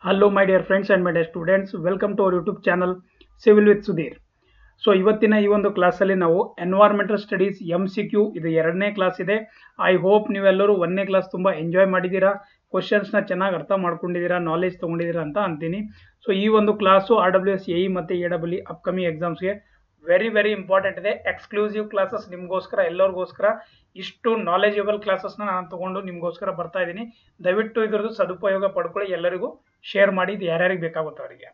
Hello my dear friends and my dear students, welcome to our YouTube channel Civil with Sudheer. So ಇವತ್ತಿನ ಈ ಒಂದು ಕ್ಲಾಸಲ್ಲಿ ನಾವು environmental studies MCQ ಇದು ಎರಡನೇ ಕ್ಲಾಸ್ ಇದೆ. ಐ ಹೋಪ್ ನೀವೆಲ್ಲರೂ ಒಂದನೇ ಕ್ಲಾಸ್ ತುಂಬ ಎಂಜಾಯ್ ಮಾಡಿದ್ದೀರಾ, ಕ್ವಶನ್ಸ್ನ ಚೆನ್ನಾಗಿ ಅರ್ಥ ಮಾಡ್ಕೊಂಡಿದ್ದೀರಾ, ನಾಲೆಜ್ ತೊಗೊಂಡಿದ್ದೀರಾ ಅಂತ ಅಂತೀನಿ. ಸೊ ಈ ಒಂದು ಕ್ಲಾಸು RWS AE ಮತ್ತು AEE ಅಪ್ಕಮಿಂಗ್ ಎಕ್ಸಾಮ್ಸ್ಗೆ ವೆರಿ ಇಂಪಾರ್ಟೆಂಟ್ ಇದೆ. ಎಕ್ಸ್ಕ್ಲೂಸಿವ್ ಕ್ಲಾಸಸ್ ನಿಮಗೋಸ್ಕರ, ಎಲ್ಲರಿಗೋಸ್ಕರ ಇಷ್ಟು ನಾಲೆಜಬಲ್ ಕ್ಲಾಸಸ್ನ ನಾನು ತೊಗೊಂಡು ನಿಮಗೋಸ್ಕರ ಬರ್ತಾ ಇದ್ದೀನಿ. ದಯವಿಟ್ಟು ಇದರದ್ದು ಸದುಪಯೋಗ ಪಡ್ಕೊಳ್ಳಿ, ಎಲ್ಲರಿಗೂ ಶೇರ್ ಮಾಡಿ, ಇದು ಯಾರ್ಯಾರಿಗೆ ಬೇಕಾಗುತ್ತೆ ಅವರಿಗೆ.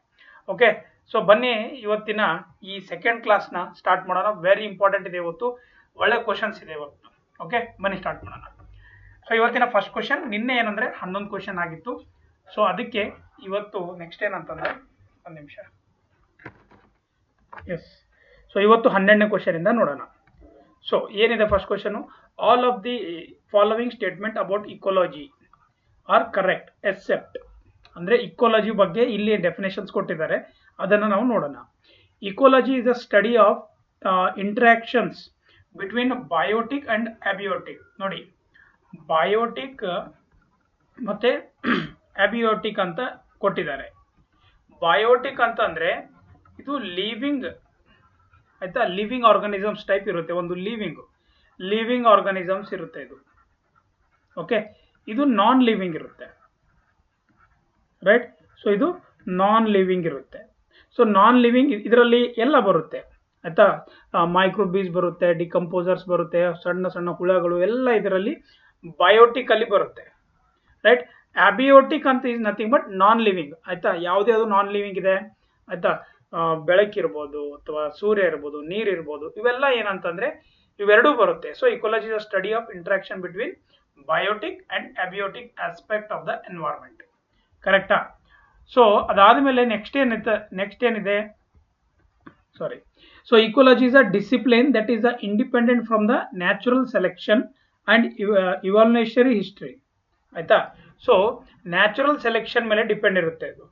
ಓಕೆ, ಸೊ ಬನ್ನಿ ಇವತ್ತಿನ ಈ ಸೆಕೆಂಡ್ ಕ್ಲಾಸ್ನ ಸ್ಟಾರ್ಟ್ ಮಾಡೋಣ. ವೆರಿ ಇಂಪಾರ್ಟೆಂಟ್ ಇದೆ ಇವತ್ತು, ಒಳ್ಳೆ ಕ್ವಶನ್ಸ್ ಇದೆ ಇವತ್ತು. ಓಕೆ, ಬನ್ನಿ ಸ್ಟಾರ್ಟ್ ಮಾಡೋಣ. ಸೊ ಇವತ್ತಿನ ಫಸ್ಟ್ ಕ್ವಶನ್, ನಿನ್ನೆ ಏನಂದರೆ 11 ಕ್ವಶನ್ ಆಗಿತ್ತು. ಸೊ ಅದಕ್ಕೆ ಇವತ್ತು ನೆಕ್ಸ್ಟ್ ಏನಂತಂದರೆ, ಒಂದು ನಿಮಿಷ, ಎಸ್, ಸೊ ಇವತ್ತು 12ನೇ ಕ್ವಶನ್ ಇಂದ ನೋಡೋಣ. ಸೊ ಏನಿದೆ first question, all of the following statement about ecology are correct except, ಅಂದರೆ ಇಕೋಲಜಿ ಬಗ್ಗೆ ಇಲ್ಲಿ ಡೆಫಿನೇಷನ್ಸ್ ಕೊಟ್ಟಿದ್ದಾರೆ, ಅದನ್ನು ನಾವು ನೋಡೋಣ. Ecology is a study of interactions between biotic and abiotic. ನೋಡಿ, ಬಯೋಟಿಕ್ ಮತ್ತೆ ಅಬಿಯೋಟಿಕ್ ಅಂತ ಕೊಟ್ಟಿದ್ದಾರೆ. ಬಯೋಟಿಕ್ ಅಂತಂದ್ರೆ ಇದು ಲಿವಿಂಗ್, ಆಯ್ತಾ, ಲಿವಿಂಗ್ ಆರ್ಗಾನಿಸಮ್ಸ್ ಟೈಪ್ ಇರುತ್ತೆ, ಒಂದು ಲಿವಿಂಗ್ ಆರ್ಗಾನಿಸಮ್ಸ್ ಇರುತ್ತೆ ಇದು. ಓಕೆ, ಇದು ನಾನ್ ಲಿವಿಂಗ್ ಇರುತ್ತೆ, ರೈಟ್. ಸೊ ಇದು ನಾನ್ ಲಿವಿಂಗ್ ಇರುತ್ತೆ. ಸೊ ನಾನ್ ಲಿವಿಂಗ್ ಇದರಲ್ಲಿ ಎಲ್ಲ ಬರುತ್ತೆ, ಆಯ್ತಾ, ಮೈಕ್ರೋಬೀಸ್ ಬರುತ್ತೆ, ಡಿಕಂಪೋಸರ್ಸ್ ಬರುತ್ತೆ, ಸಣ್ಣ ಹುಳಗಳು ಎಲ್ಲ ಇದರಲ್ಲಿ ಬಯೋಟಿಕ್ ಅಲ್ಲಿ ಬರುತ್ತೆ, ರೈಟ್. ಅಬಿಯೋಟಿಕ್ ಅಂತ is nothing but non living, ಆಯ್ತಾ. ಯಾವುದೇ ಅದು ನಾನ್ ಲಿವಿಂಗ್ ಇದೆ, ಆಯ್ತಾ, ಬೆಳಕಿರ್ಬೋದು ಅಥವಾ ಸೂರ್ಯ ಇರ್ಬೋದು, ನೀರು ಇರ್ಬೋದು, ಇವೆಲ್ಲ ಏನಂತಂದ್ರೆ ಇವೆರಡೂ ಬರುತ್ತೆ. So ecology is study of interaction between biotic and abiotic aspect of the environment. ಕರೆಕ್ಟಾ? ಸೊ ಅದಾದ್ಮೇಲೆ ನೆಕ್ಸ್ಟ್ ಏನಿದೆ, sorry. So ecology is a discipline that is independent from the natural selection and evolutionary history, ಆಯ್ತಾ. So natural selection ಮೇಲೆ depend ಇರುತ್ತೆ ಇದು,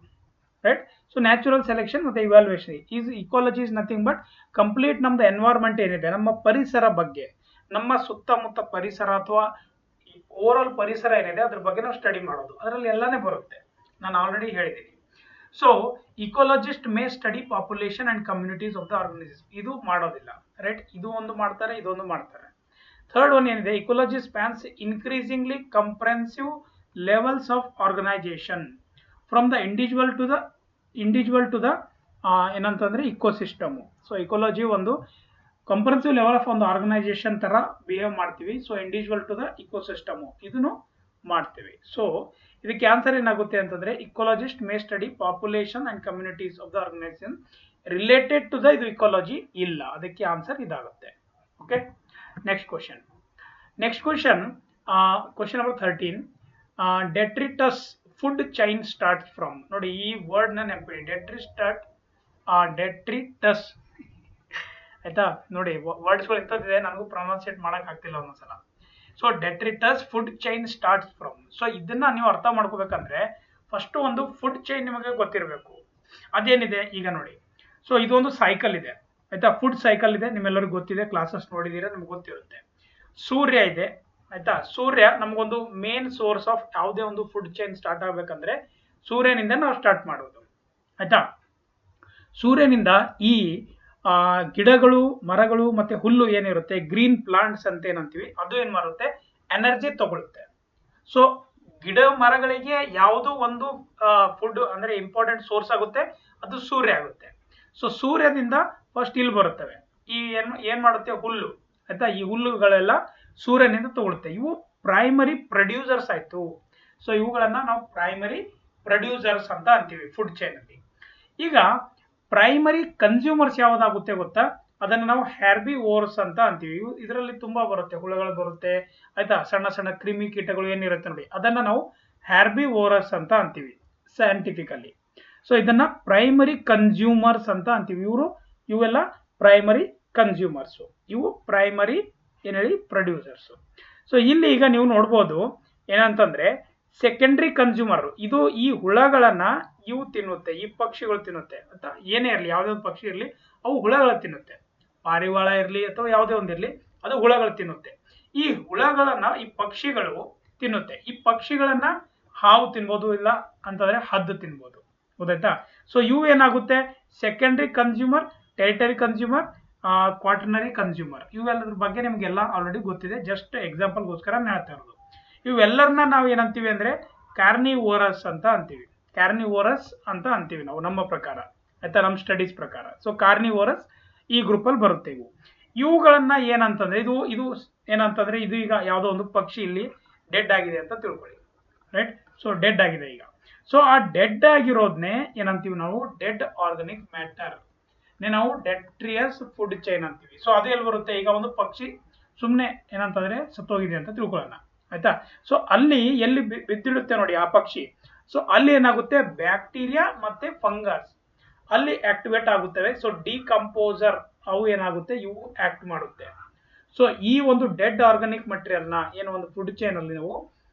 right. So natural selection ಮತ್ತೆ evolution ecology is nothing but complete ನಮ್ದು environment ಏನಿದೆ, ನಮ್ಮ ಪರಿಸರ ಬಗ್ಗೆ, ನಮ್ಮ ಸುತ್ತಮುತ್ತ ಪರಿಸರ ಅಥವಾ ಓವರ್ ಆಲ್ ಪರಿಸರ ಏನಿದೆ ಅದ್ರ ಬಗ್ಗೆ ನಾವು ಸ್ಟಡಿ ಮಾಡೋದು, ಅದರಲ್ಲಿ ಎಲ್ಲಾನೇ ಬರುತ್ತೆ, ನಾನು ಆಲ್ರೆಡಿ ಹೇಳಿದ್ದೀನಿ. So ecologist may study population and communities of the organism, ಇದು ಮಾಡೋದಿಲ್ಲ, ರೈಟ್. ಇದು ಒಂದು ಮಾಡ್ತಾರೆ, ಇದೊಂದು ಮಾಡ್ತಾರೆ. ಥರ್ಡ್ ಒನ್ ಏನಿದೆ, ecology spans increasingly comprehensive levels of organization from the individual to the ಏನಂತಂದ್ರೆ ಇಕೋಸಿಸ್ಟಮು. ಸೊ ಇಕೋಲಜಿ ಒಂದು ಕಂಪ್ರೆನ್ಸಿವ್ ಲೆವೆಲ್ ಆಫ್ ಒಂದು ಆರ್ಗನೈಸೇಷನ್ ತರ ಬಿಹೇವ್ ಮಾಡ್ತೀವಿ. So individual to the ecosystem ಇದನ್ನು ಮಾಡ್ತೀವಿ. ಸೊ ಇದಕ್ಕೆ ಆನ್ಸರ್ ಏನಾಗುತ್ತೆ ಅಂತಂದ್ರೆ, ecologist may study population and communities of the organisation related to the ಇದು ಇಕೋಲಜಿ ಇಲ್ಲ, ಅದಕ್ಕೆ ಆನ್ಸರ್ ಇದಾಗುತ್ತೆ. Okay, next question number 13. Detritus food chain starts from. ನೋಡಿ, ಈ ವರ್ಡ್ ನ ನೆನಪಿಡಿ, ಡೆಟ್ರಿಟಸ್, ಆಯ್ತಾ. ನೋಡಿ, ವರ್ಡ್ಸ್ಗಳು ಇಂಥದ್ದಿದೆ, ನನಗೂ ಪ್ರೊನೌನ್ಸಿಯೇಟ್ ಮಾಡಕ್ ಆಗ್ತಿಲ್ಲ ಒಂದೊಂದ್ಸಲ. So detritus food chain starts from. So ಇದನ್ನ ನೀವು ಅರ್ಥ ಮಾಡ್ಕೋಬೇಕಂದ್ರೆ ಫಸ್ಟ್ ಒಂದು ಫುಡ್ ಚೈನ್ ನಿಮಗೆ ಗೊತ್ತಿರಬೇಕು, ಅದೇನಿದೆ ಈಗ ನೋಡಿ. ಸೊ ಇದೊಂದು ಸೈಕಲ್ ಇದೆ, ಆಯ್ತಾ, ಫುಡ್ ಸೈಕಲ್ ಇದೆ, ನಿಮ್ಮೆಲ್ಲರಿಗೂ ಗೊತ್ತಿದೆ, ಕ್ಲಾಸಸ್ ನೋಡಿದೀರಾ, ನಿಮ್ಗೆ ಗೊತ್ತಿರುತ್ತೆ. ಸೂರ್ಯ ಇದೆ, ಆಯ್ತಾ. ಸೂರ್ಯ ನಮಗೊಂದು ಮೇನ್ ಸೋರ್ಸ್ ಆಫ್ ಯಾವುದೇ ಒಂದು ಫುಡ್ ಚೈನ್ ಸ್ಟಾರ್ಟ್ ಆಗ್ಬೇಕಂದ್ರೆ ಸೂರ್ಯನಿಂದ ನಾವು ಸ್ಟಾರ್ಟ್ ಮಾಡೋದು, ಆಯ್ತಾ. ಸೂರ್ಯನಿಂದ ಈ ಗಿಡಗಳು, ಮರಗಳು ಮತ್ತೆ ಹುಲ್ಲು ಏನಿರುತ್ತೆ, ಗ್ರೀನ್ ಪ್ಲಾಂಟ್ಸ್ ಅಂತ ಏನಂತೀವಿ, ಅದು ಏನ್ ಮಾಡುತ್ತೆ, ಎನರ್ಜಿ ತಗೊಳುತ್ತೆ. ಸೊ ಗಿಡ ಮರಗಳಿಗೆ ಯಾವುದೋ ಒಂದು ಫುಡ್ ಅಂದ್ರೆ ಇಂಪಾರ್ಟೆಂಟ್ ಸೋರ್ಸ್ ಆಗುತ್ತೆ, ಅದು ಸೂರ್ಯ ಆಗುತ್ತೆ. ಸೊ ಸೂರ್ಯದಿಂದ ಫಸ್ಟ್ ಇಲ್ಲಿ ಬರುತ್ತವೆ, ಈ ಏನ್ ಮಾಡುತ್ತೆ, ಹುಲ್ಲು, ಆಯ್ತಾ. ಈ ಹುಲ್ಲುಗಳೆಲ್ಲ ಸೂರ್ಯನಿಂದ ತಗೊಳುತ್ತೆ, ಇವು ಪ್ರೈಮರಿ ಪ್ರೊಡ್ಯೂಸರ್ಸ್ ಆಯ್ತು. ಸೊ ಇವುಗಳನ್ನ ನಾವು ಪ್ರೈಮರಿ ಪ್ರೊಡ್ಯೂಸರ್ಸ್ ಅಂತ ಅಂತೀವಿ ಫುಡ್ ಚೈನ್ ಅಲ್ಲಿ. ಈಗ ಪ್ರೈಮರಿ ಕನ್ಸ್ಯೂಮರ್ಸ್ ಯಾವ್ದಾಗುತ್ತೆ ಗೊತ್ತಾ, ಅದನ್ನ ನಾವು ಹ್ಯಾರ್ಬಿ ಓರ್ಸ್ ಅಂತ ಅಂತೀವಿ. ಇದರಲ್ಲಿ ತುಂಬಾ ಬರುತ್ತೆ, ಹುಳುಗಳು ಬರುತ್ತೆ, ಆಯ್ತಾ, ಸಣ್ಣ ಕ್ರಿಮಿ ಕೀಟಗಳು ಏನಿರುತ್ತೆ ನೋಡಿ, ಅದನ್ನ ನಾವು ಹ್ಯಾರ್ಬಿ ಓರಸ್ ಅಂತ ಅಂತೀವಿ ಸೈಂಟಿಫಿಕಲಿ. ಸೊ ಇದನ್ನ ಪ್ರೈಮರಿ ಕನ್ಸ್ಯೂಮರ್ಸ್ ಅಂತ ಅಂತೀವಿ. ಇವೆಲ್ಲ ಪ್ರೈಮರಿ ಕನ್ಸ್ಯೂಮರ್ಸ್, ಇವು ಪ್ರೈಮರಿ ಏನ್ ಹೇಳಿ ಪ್ರೊಡ್ಯೂಸರ್ಸ್. ಸೊ ಇಲ್ಲಿ ಈಗ ನೀವು ನೋಡ್ಬೋದು ಏನಂತಂದ್ರೆ ಸೆಕೆಂಡ್ರಿ ಕನ್ಸ್ಯೂಮರ್, ಇದು ಈ ಹುಳಗಳನ್ನ ಇವು ತಿನ್ನುತ್ತೆ, ಈ ಪಕ್ಷಿಗಳು ತಿನ್ನುತ್ತೆ, ಅಥವಾ ಏನೇ ಇರಲಿ, ಯಾವುದೇ ಒಂದು ಪಕ್ಷಿ ಇರಲಿ, ಅವು ಹುಳಗಳ ತಿನ್ನುತ್ತೆ. ಪಾರಿವಾಳ ಇರಲಿ ಅಥವಾ ಯಾವುದೇ ಒಂದಿರಲಿ, ಅದು ಹುಳಗಳು ತಿನ್ನುತ್ತೆ. ಈ ಹುಳಗಳನ್ನ ಈ ಪಕ್ಷಿಗಳು ತಿನ್ನುತ್ತೆ. ಈ ಪಕ್ಷಿಗಳನ್ನ ಹಾವು ತಿನ್ಬೋದು, ಇಲ್ಲ ಅಂತಂದ್ರೆ ಹದ್ದು ತಿನ್ಬೋದು. ಗೊತ್ತಾಯ್ತಾ? ಸೊ ಇವು ಏನಾಗುತ್ತೆ, secondary consumer, tertiary consumer, quaternary consumer. ಇವೆಲ್ಲದ್ರ ಬಗ್ಗೆ ನಿಮಗೆಲ್ಲ ಆಲ್ರೆಡಿ ಗೊತ್ತಿದೆ, ಜಸ್ಟ್ ಎಕ್ಸಾಂಪಲ್ಗೋಸ್ಕರ ನಾನು ಹೇಳ್ತಾ ಇರೋದು. ಇವೆಲ್ಲರನ್ನ ನಾವು ಏನಂತೀವಿ ಅಂದ್ರೆ ಕಾರ್ನಿವೋರಸ್ ಅಂತ ಅಂತೀವಿ. ಕಾರ್ನಿವೋರಸ್ ಅಂತ ಅಂತೀವಿ ನಾವು ನಮ್ಮ ಪ್ರಕಾರ, ಆಯ್ತಾ, ನಮ್ಮ ಸ್ಟಡೀಸ್ ಪ್ರಕಾರ. ಸೊ ಕಾರ್ನಿವೋರಸ್ ಈ ಗ್ರೂಪಲ್ಲಿ ಬರುತ್ತೆ. ಇವುಗಳನ್ನ ಏನಂತಂದ್ರೆ ಇದು ಇದು ಏನಂತಂದ್ರೆ ಇದು ಈಗ ಯಾವುದೋ ಒಂದು ಪಕ್ಷಿ ಇಲ್ಲಿ ಡೆಡ್ ಆಗಿದೆ ಅಂತ ತಿಳ್ಕೊಳ್ಳಿ, ರೈಟ್? ಸೊ ಡೆಡ್ ಆಗಿದೆ ಈಗ. ಸೊ ಆ ಡೆಡ್ ಆಗಿರೋದನ್ನೇ ಏನಂತೀವಿ ನಾವು, ಡೆಡ್ ಆರ್ಗಾನಿಕ್ ಮ್ಯಾಟರ್ ನಾವು ಡೆಟ್ರಿಯಸ್ ಫುಡ್ ಚೈನ್ ಅಂತೀವಿ. ಸೊ ಅದು ಎಲ್ಲಿ ಬರುತ್ತೆ, ಈಗ ಒಂದು ಪಕ್ಷಿ ಸುಮ್ಮನೆ ಏನಂತಂದ್ರೆ ಸತ್ತೋಗಿದೆ ಅಂತ ತಿಳ್ಕೊಳ್ಳೋಣ, ಆಯ್ತಾ? ಸೊ ಅಲ್ಲಿ ಎಲ್ಲಿ ಬಿದ್ದಿಡುತ್ತೆ ನೋಡಿ ಆ ಪಕ್ಷಿ, ಸೊ ಅಲ್ಲಿ ಏನಾಗುತ್ತೆ, ಬ್ಯಾಕ್ಟೀರಿಯಾ ಮತ್ತೆ ಫಂಗಸ್ ಅಲ್ಲಿ ಆಕ್ಟಿವೇಟ್ ಆಗುತ್ತವೆ. ಸೊ ಡಿಕಂಪೋಸರ್ ಅವು ಏನಾಗುತ್ತೆ, ಇವು ಆಕ್ಟ್ ಮಾಡುತ್ತೆ. ಸೊ ಈ ಒಂದು ಡೆಡ್ ಆರ್ಗಾನಿಕ್ ಮಟೀರಿಯಲ್ನ ಏನೋ ಒಂದು ಫುಡ್ ಚೈನ್ ಅಲ್ಲಿ ನಾವು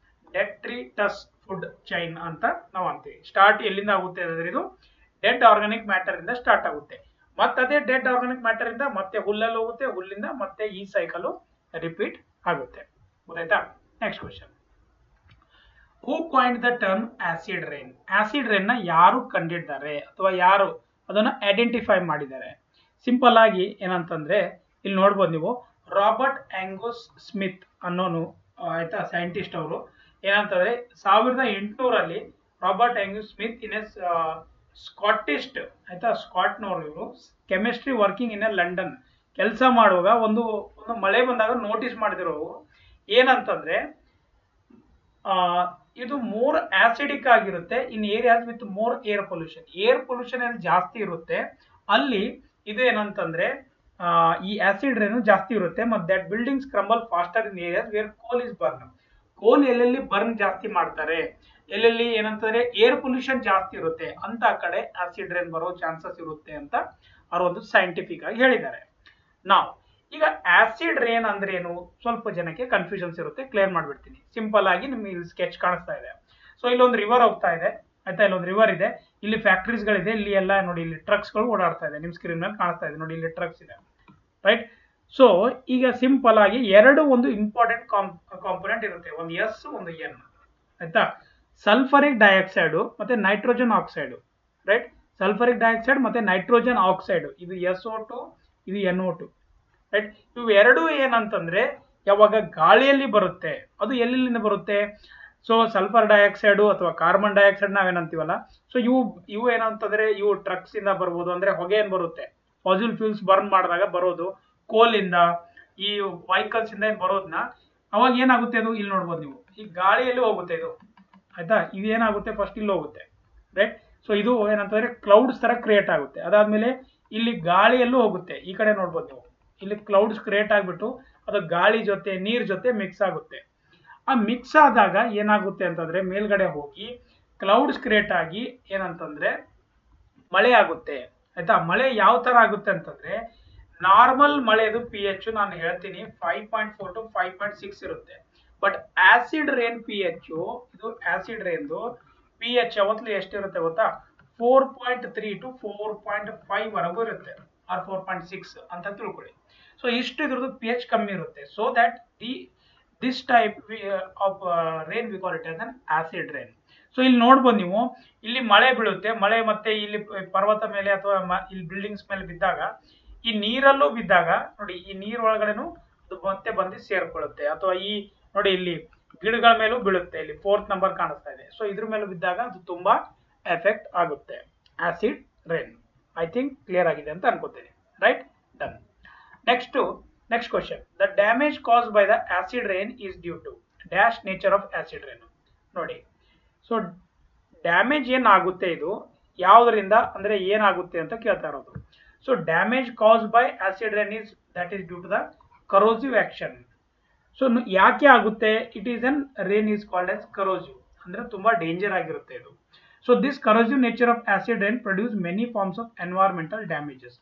ಡೆಟ್ರಿಟಸ್ ಫುಡ್ ಚೈನ್ ಅಂತ ನಾವು ಅಂತೀವಿ. ಸ್ಟಾರ್ಟ್ ಎಲ್ಲಿಂದ ಆಗುತ್ತೆ ಅಂದ್ರೆ ಇದು ಡೆಡ್ ಆರ್ಗಾನಿಕ್ ಮ್ಯಾಟರ್ ಇಂದ ಸ್ಟಾರ್ಟ್ ಆಗುತ್ತೆ. ಮತ್ತೆ ಅದೇ ಡೆಡ್ ಆರ್ಗಾನಿಕ್ ಮ್ಯಾಟರ್ ಇಂದ ಮತ್ತೆ ಹುಲ್ಲಲ್ಲಿ ಹೋಗುತ್ತೆ, ಹುಲ್ಲಿಂದ ಮತ್ತೆ ಈ ಸೈಕಲ್ ರಿಪೀಟ್ ಆಗುತ್ತೆ. ಗೊತ್ತಾಯ್ತಾ? Next question, who ಕಾಯಿನ್ಡ್ the term acid rain? Acid rain ನ ಯಾರು ಕಂಡಿದ್ದಾರೆ ಅಥವಾ ಯಾರು ಅದನ್ನ ಐಡೆಂಟಿಫೈ ಮಾಡಿದ್ದಾರೆ? ಸಿಂಪಲ್ ಆಗಿ ಏನಂತಂದ್ರೆ ಇಲ್ಲಿ ನೋಡ್ಬೋದು ನೀವು, ರಾಬರ್ಟ್ ಆಂಗೋಸ್ ಸ್ಮಿತ್ ಅನ್ನೋನು, ಆಯ್ತಾ, ಸೈಂಟಿಸ್ಟ್ ಅವರು ಏನಂತಂದ್ರೆ 1800 ರಾಬರ್ಟ್ ಆಂಗೋಸ್ ಸ್ಮಿತ್ ಇನ್ ಸ್ಕಾಟಿಸ್ಟ್, ಆಯ್ತಾ, ಸ್ಕಾಟ್ನವರು ಇವರು, ಕೆಮಿಸ್ಟ್ರಿ ವರ್ಕಿಂಗ್ ಇನ್ ಲಂಡನ್ ಕೆಲಸ ಮಾಡುವಾಗ ಒಂದು ಮಳೆ ಬಂದಾಗ ನೋಟಿಸ್ ಮಾಡಿದಿರೋ ಏನಂತಂದ್ರೆ ಇದು ಮೋರ್ ಆಸಿಡಿಕ್ ಆಗಿರುತ್ತೆ in areas with more air pollution. Air pollution ಅಲ್ಲಿ ಜಾಸ್ತಿ ಇರುತ್ತೆ ಅಲ್ಲಿ ಇದು ಏನಂತಂದ್ರೆ ಈ ಆಸಿಡ್ ರೇನು ಜಾಸ್ತಿ ಇರುತ್ತೆ. ಮತ್ತೆ that buildings crumble faster in areas where ಕೋಲ್ ಇಸ್ ಬರ್ನ್. ಕೋಲ್ ಎಲ್ಲೆಲ್ಲಿ ಬರ್ನ್ ಜಾಸ್ತಿ ಮಾಡ್ತಾರೆ, ಎಲ್ಲೆಲ್ಲಿ ಏನಂತಂದ್ರೆ ಏರ್ ಪೊಲ್ಯೂಷನ್ ಜಾಸ್ತಿ ಇರುತ್ತೆ ಅಂತ ಕಡೆ ಆಸಿಡ್ ರೇನ್ ಬರೋ ಚಾನ್ಸಸ್ ಇರುತ್ತೆ ಅಂತ ಅವರು ಒಂದು ಸೈಂಟಿಫಿಕ್ ಆಗಿ ಹೇಳಿದ್ದಾರೆ. ನಾವು ಈಗ ಆಸಿಡ್ ರೇನ್ ಅಂದ್ರೆ ಏನು, ಸ್ವಲ್ಪ ಜನಕ್ಕೆ ಕನ್ಫ್ಯೂಷನ್ಸ್ ಇರುತ್ತೆ, ಕ್ಲಿಯರ್ ಮಾಡ್ಬಿಡ್ತೀನಿ. ಸಿಂಪಲ್ ಆಗಿ ನಿಮ್ಗೆ ಇಲ್ಲಿ ಸ್ಕೆಚ್ ಕಾಣಿಸ್ತಾ ಇದೆ. ಸೊ ಇಲ್ಲೊಂದು ರಿವರ್ ಹೋಗ್ತಾ ಇದೆ, ಆಯ್ತಾ, ಇಲ್ಲೊಂದು ರಿವರ್ ಇದೆ, ಇಲ್ಲಿ ಫ್ಯಾಕ್ಟ್ರೀಸ್ ಗಳಿದೆ, ಇಲ್ಲಿ ಎಲ್ಲ ನೋಡಿ, ಇಲ್ಲಿ ಟ್ರಕ್ಸ್ ಗಳು ಓಡಾಡ್ತಾ ಇದೆ, ನಿಮ್ ಸ್ಕ್ರೀನ್ ಮೇಲೆ ಕಾಣಿಸ್ತಾ ಇದೆ ನೋಡಿ, ಇಲ್ಲಿ ಟ್ರಕ್ಸ್ ಇದೆ, ರೈಟ್? ಸೊ ಈಗ ಸಿಂಪಲ್ ಆಗಿ ಎರಡು ಒಂದು ಇಂಪಾರ್ಟೆಂಟ್ ಕಾಂಪೊನೆಂಟ್ ಇರುತ್ತೆ, ಒಂದು ಎಸ್ ಒಂದು ಎನ್, ಆಯ್ತಾ. ಸಲ್ಫರಿಕ್ ಡೈಆಕ್ಸೈಡ್ ಮತ್ತೆ nitrogen oxide, right? Sulphuric dioxide ಮತ್ತೆ ನೈಟ್ರೋಜನ್ ಆಕ್ಸೈಡ್, ಇದು SO2, ಇದು NO2, ರೈಟ್? ಇವು ಎರಡು ಏನಂತಂದ್ರೆ ಯಾವಾಗ ಗಾಳಿಯಲ್ಲಿ ಬರುತ್ತೆ, ಅದು ಎಲ್ಲಿಂದ ಬರುತ್ತೆ? ಸೊ ಸಲ್ಫರ್ ಡೈಆಕ್ಸೈಡ್ ಅಥವಾ ಕಾರ್ಬನ್ ಡೈಆಕ್ಸೈಡ್ ನಾವೇನಂತೀವಲ್ಲ, ಸೊ ಇವು ಏನಂತಂದ್ರೆ ಇವು ಟ್ರಕ್ಸ್ ಇಂದ ಬರ್ಬೋದು, ಅಂದ್ರೆ ಹೊಗೆ ಏನ್ ಬರುತ್ತೆ, ಫಾಸಿಲ್ ಫ್ಯೂಲ್ಸ್ ಬರ್ನ್ ಮಾಡಿದಾಗ ಬರೋದು, ಕೋಲಿಂದ, ಈ ವೆಹಿಕಲ್ಸ್ ಇಂದ ಬರೋದನ್ನ, ಅವಾಗ ಏನಾಗುತ್ತೆ ಅದು ಇಲ್ಲಿ ನೋಡ್ಬೋದು ನೀವು, ಈ ಗಾಳಿಯಲ್ಲಿ ಹೋಗುತ್ತೆ ಇದು, ಆಯ್ತಾ. ಇದು ಏನಾಗುತ್ತೆ, ಫಸ್ಟ್ ಇಲ್ಲಿ ಹೋಗುತ್ತೆ, ರೈಟ್? ಸೊ ಇದು ಏನಂತಂದ್ರೆ ಕ್ಲೌಡ್ಸ್ ತರ ಕ್ರಿಯೇಟ್ ಆಗುತ್ತೆ. ಅದಾದ್ಮೇಲೆ ಇಲ್ಲಿ ಗಾಳಿಯಲ್ಲೂ ಹೋಗುತ್ತೆ, ಈ ಕಡೆ ನೋಡ್ಬೋದು ನೀವು, ಇಲ್ಲಿ ಕ್ಲೌಡ್ಸ್ ಕ್ರಿಯೇಟ್ ಆಗ್ಬಿಟ್ಟು ಅದು ಗಾಳಿ ಜೊತೆ ನೀರ್ ಜೊತೆ ಮಿಕ್ಸ್ ಆಗುತ್ತೆ. ಆ ಮಿಕ್ಸ್ ಆದಾಗ ಏನಾಗುತ್ತೆ ಅಂತಂದ್ರೆ ಮೇಲ್ಗಡೆ ಹೋಗಿ ಕ್ಲೌಡ್ಸ್ ಕ್ರಿಯೇಟ್ ಆಗಿ ಏನಂತಂದ್ರೆ ಮಳೆ ಆಗುತ್ತೆ, ಆಯ್ತಾ. ಮಳೆ ಯಾವ ತರ ಆಗುತ್ತೆ ಅಂತಂದ್ರೆ ನಾರ್ಮಲ್ ಮಳೆದು pH ನಾನು ಹೇಳ್ತೀನಿ 5.4 to 5.6 ಇರುತ್ತೆ. ಬಟ್ ಆಸಿಡ್ ರೇನ್ pH, ಇದು ಆಸಿಡ್ ರೇನ್ದು pH ಯಾವತ್ತೂ ಎಷ್ಟಿರುತ್ತೆ ಗೊತ್ತಾ, 4.3 to 4.5 ವರೆಗೂ ಇರುತ್ತೆ, ಆರ್ 4.6 ಅಂತ ತಿಳ್ಕೊಳ್ಳಿ. ಸೊ ಇಷ್ಟು ಇದ್ರದ್ದು pH ಕಮ್ಮಿ ಇರುತ್ತೆ. So that this type of rain we call it as an acid rain. So ಇಲ್ಲಿ ನೋಡ್ಬೋದು ನೀವು, ಇಲ್ಲಿ ಮಳೆ ಬೀಳುತ್ತೆ, ಮಳೆ ಮತ್ತೆ ಇಲ್ಲಿ ಪರ್ವತ ಮೇಲೆ ಅಥವಾ ಇಲ್ಲಿ ಬಿಲ್ಡಿಂಗ್ಸ್ ಮೇಲೆ ಬಿದ್ದಾಗ, ಈ ನೀರಲ್ಲೂ ಬಿದ್ದಾಗ ನೋಡಿ, ಈ ನೀರ್ ಒಳಗಡೆನು ಅದು ಮತ್ತೆ ಬಂದು ಸೇರ್ಕೊಳ್ಳುತ್ತೆ, ಅಥವಾ ಈ ನೋಡಿ ಇಲ್ಲಿ ಗಿಡಗಳ ಮೇಲೂ ಬೀಳುತ್ತೆ, ಇಲ್ಲಿ 4th ನಂಬರ್ ಕಾಣಿಸ್ತಾ ಇದೆ. ಸೊ ಇದ್ರ ಮೇಲೂ ಬಿದ್ದಾಗ ಅದು ತುಂಬಾ ಎಫೆಕ್ಟ್ ಆಗುತ್ತೆ acid rain. I think clear ಆಗಿದೆ ಅಂತ ಅನ್ಕೋತೀನಿ, right? Done. Next question, the damage caused by the acid rain is due to dash nature of acid rain. ನೋಡಿ, ಸೊ ಡ್ಯಾಮೇಜ್ ಏನಾಗುತ್ತೆ ಇದು ಯಾವುದರಿಂದ ಅಂದ್ರೆ ಏನಾಗುತ್ತೆ ಅಂತ ಕೇಳ್ತಾ ಇರೋದು. So damage caused by acid rain is that is due to the corrosive action. So ಯಾಕೆ ಆಗುತ್ತೆ? It is an rain is called as corrosive, ಅಂದ್ರೆ ತುಂಬಾ ಡೇಂಜರ್ ಆಗಿರುತ್ತೆ ಇದು. So this corrosive nature of acid rain produce many forms of environmental damages.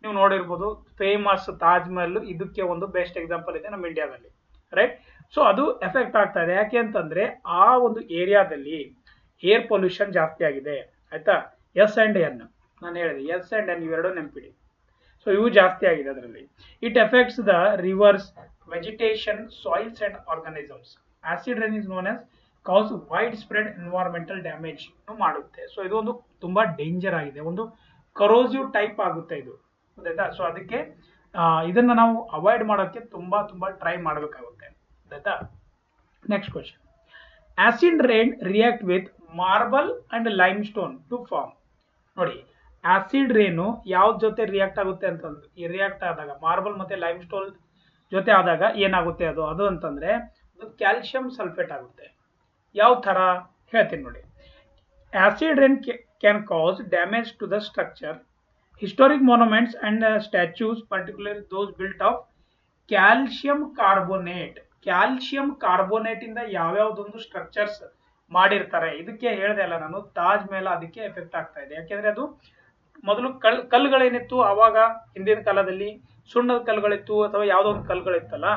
ನೀವು ನೋಡಿರ್ಬೋದು, famous Taj Mahal ಇದಕ್ಕೆ ಒಂದು ಬೆಸ್ಟ್ ಎಕ್ಸಾಂಪಲ್ ಇದೆ ನಮ್ಮ ಇಂಡಿಯಾದಲ್ಲಿ, ರೈಟ್? ಸೊ ಅದು ಎಫೆಕ್ಟ್ ಆಗ್ತಾ ಇದೆ. ಯಾಕೆ ಅಂತಂದ್ರೆ ಆ ಒಂದು ಏರಿಯಾದಲ್ಲಿ ಏರ್ ಪೊಲ್ಯೂಷನ್ ಜಾಸ್ತಿ ಆಗಿದೆ, ಆಯ್ತಾ. ಎಸ್ ಅಂಡ್ ಎನ್ ನಾನು ಹೇಳಿದೆ, ಎಸ್ ಅಂಡ್ ಎನ್ ಇವೆರಡು ನೆನಪಿಡಿ. ಸೊ ಇವು ಜಾಸ್ತಿ ಆಗಿದೆ ಅದರಲ್ಲಿ. It effects the rivers, vegetation, soils and organisms. Acid rain is known as cause wide spread environmental damage ಮಾಡುತ್ತೆ. ಸೊ ಇದು ಒಂದು ತುಂಬಾ ಡೇಂಜರ್ ಆಗಿದೆ, ಒಂದು ಕರೋಸಿವ್ ಟೈಪ್ ಆಗುತ್ತೆ ಇದು, ಗೊತ್ತಾಯ್ತಾ. ಸೊ ಅದಕ್ಕೆ ಇದನ್ನ ನಾವು ಅವಾಯ್ಡ್ ಮಾಡೋಕ್ಕೆ ತುಂಬಾ ಟ್ರೈ ಮಾಡಬೇಕಾಗುತ್ತೆ, ಗೊತ್ತಾಯ್ತಾ. Next question, acid rain react with marble and lime stone to form. ನೋಡಿ, ಆಸಿಡ್ ರೇನು ಯಾವ್ದ ಜೊತೆ ರಿಯಾಕ್ಟ್ ಆಗುತ್ತೆ ಅಂತಂದ್ರೆ, ಈ ರಿಯಾಕ್ಟ್ ಆದಾಗ ಮಾರ್ಬಲ್ ಮತ್ತೆ ಲೈಮ್ ಸ್ಟೋನ್ ಜೊತೆ ಆದಾಗ ಏನಾಗುತ್ತೆ ಅದು ಅಂತಂದ್ರೆ ಕ್ಯಾಲ್ಸಿಯಂ ಸಲ್ಫೇಟ್ ಆಗುತ್ತೆ. ಯಾವ ತರ ಹೇಳ್ತೀನಿ ನೋಡಿ. Acid rain can cause damage to the structure, historic monuments and statues, particularly those built of calcium carbonate. Calcium carbonate ಇಂದ ಯಾವ್ಯಾವ್ದೊಂದು ಸ್ಟ್ರಕ್ಚರ್ಸ್ ಮಾಡಿರ್ತಾರೆ, ಇದಕ್ಕೆ ಹೇಳಿದೆ ಅಲ್ಲ ನಾನು, ತಾಜ್ ಮೇಲೆ ಅದಕ್ಕೆ ಎಫೆಕ್ಟ್ ಆಗ್ತಾ ಇದೆ. ಯಾಕೆಂದ್ರೆ ಅದು ಮೊದಲು ಕಲ್ಲುಗಳೇನಿತ್ತು ಅವಾಗ ಹಿಂದಿನ ಕಾಲದಲ್ಲಿ ಸುಣ್ಣದ ಕಲ್ಲುಗಳಿತ್ತು ಅಥವಾ ಯಾವ್ದೋ ಒಂದು ಕಲ್ಲುಗಳಿತ್ತಲ್ಲ,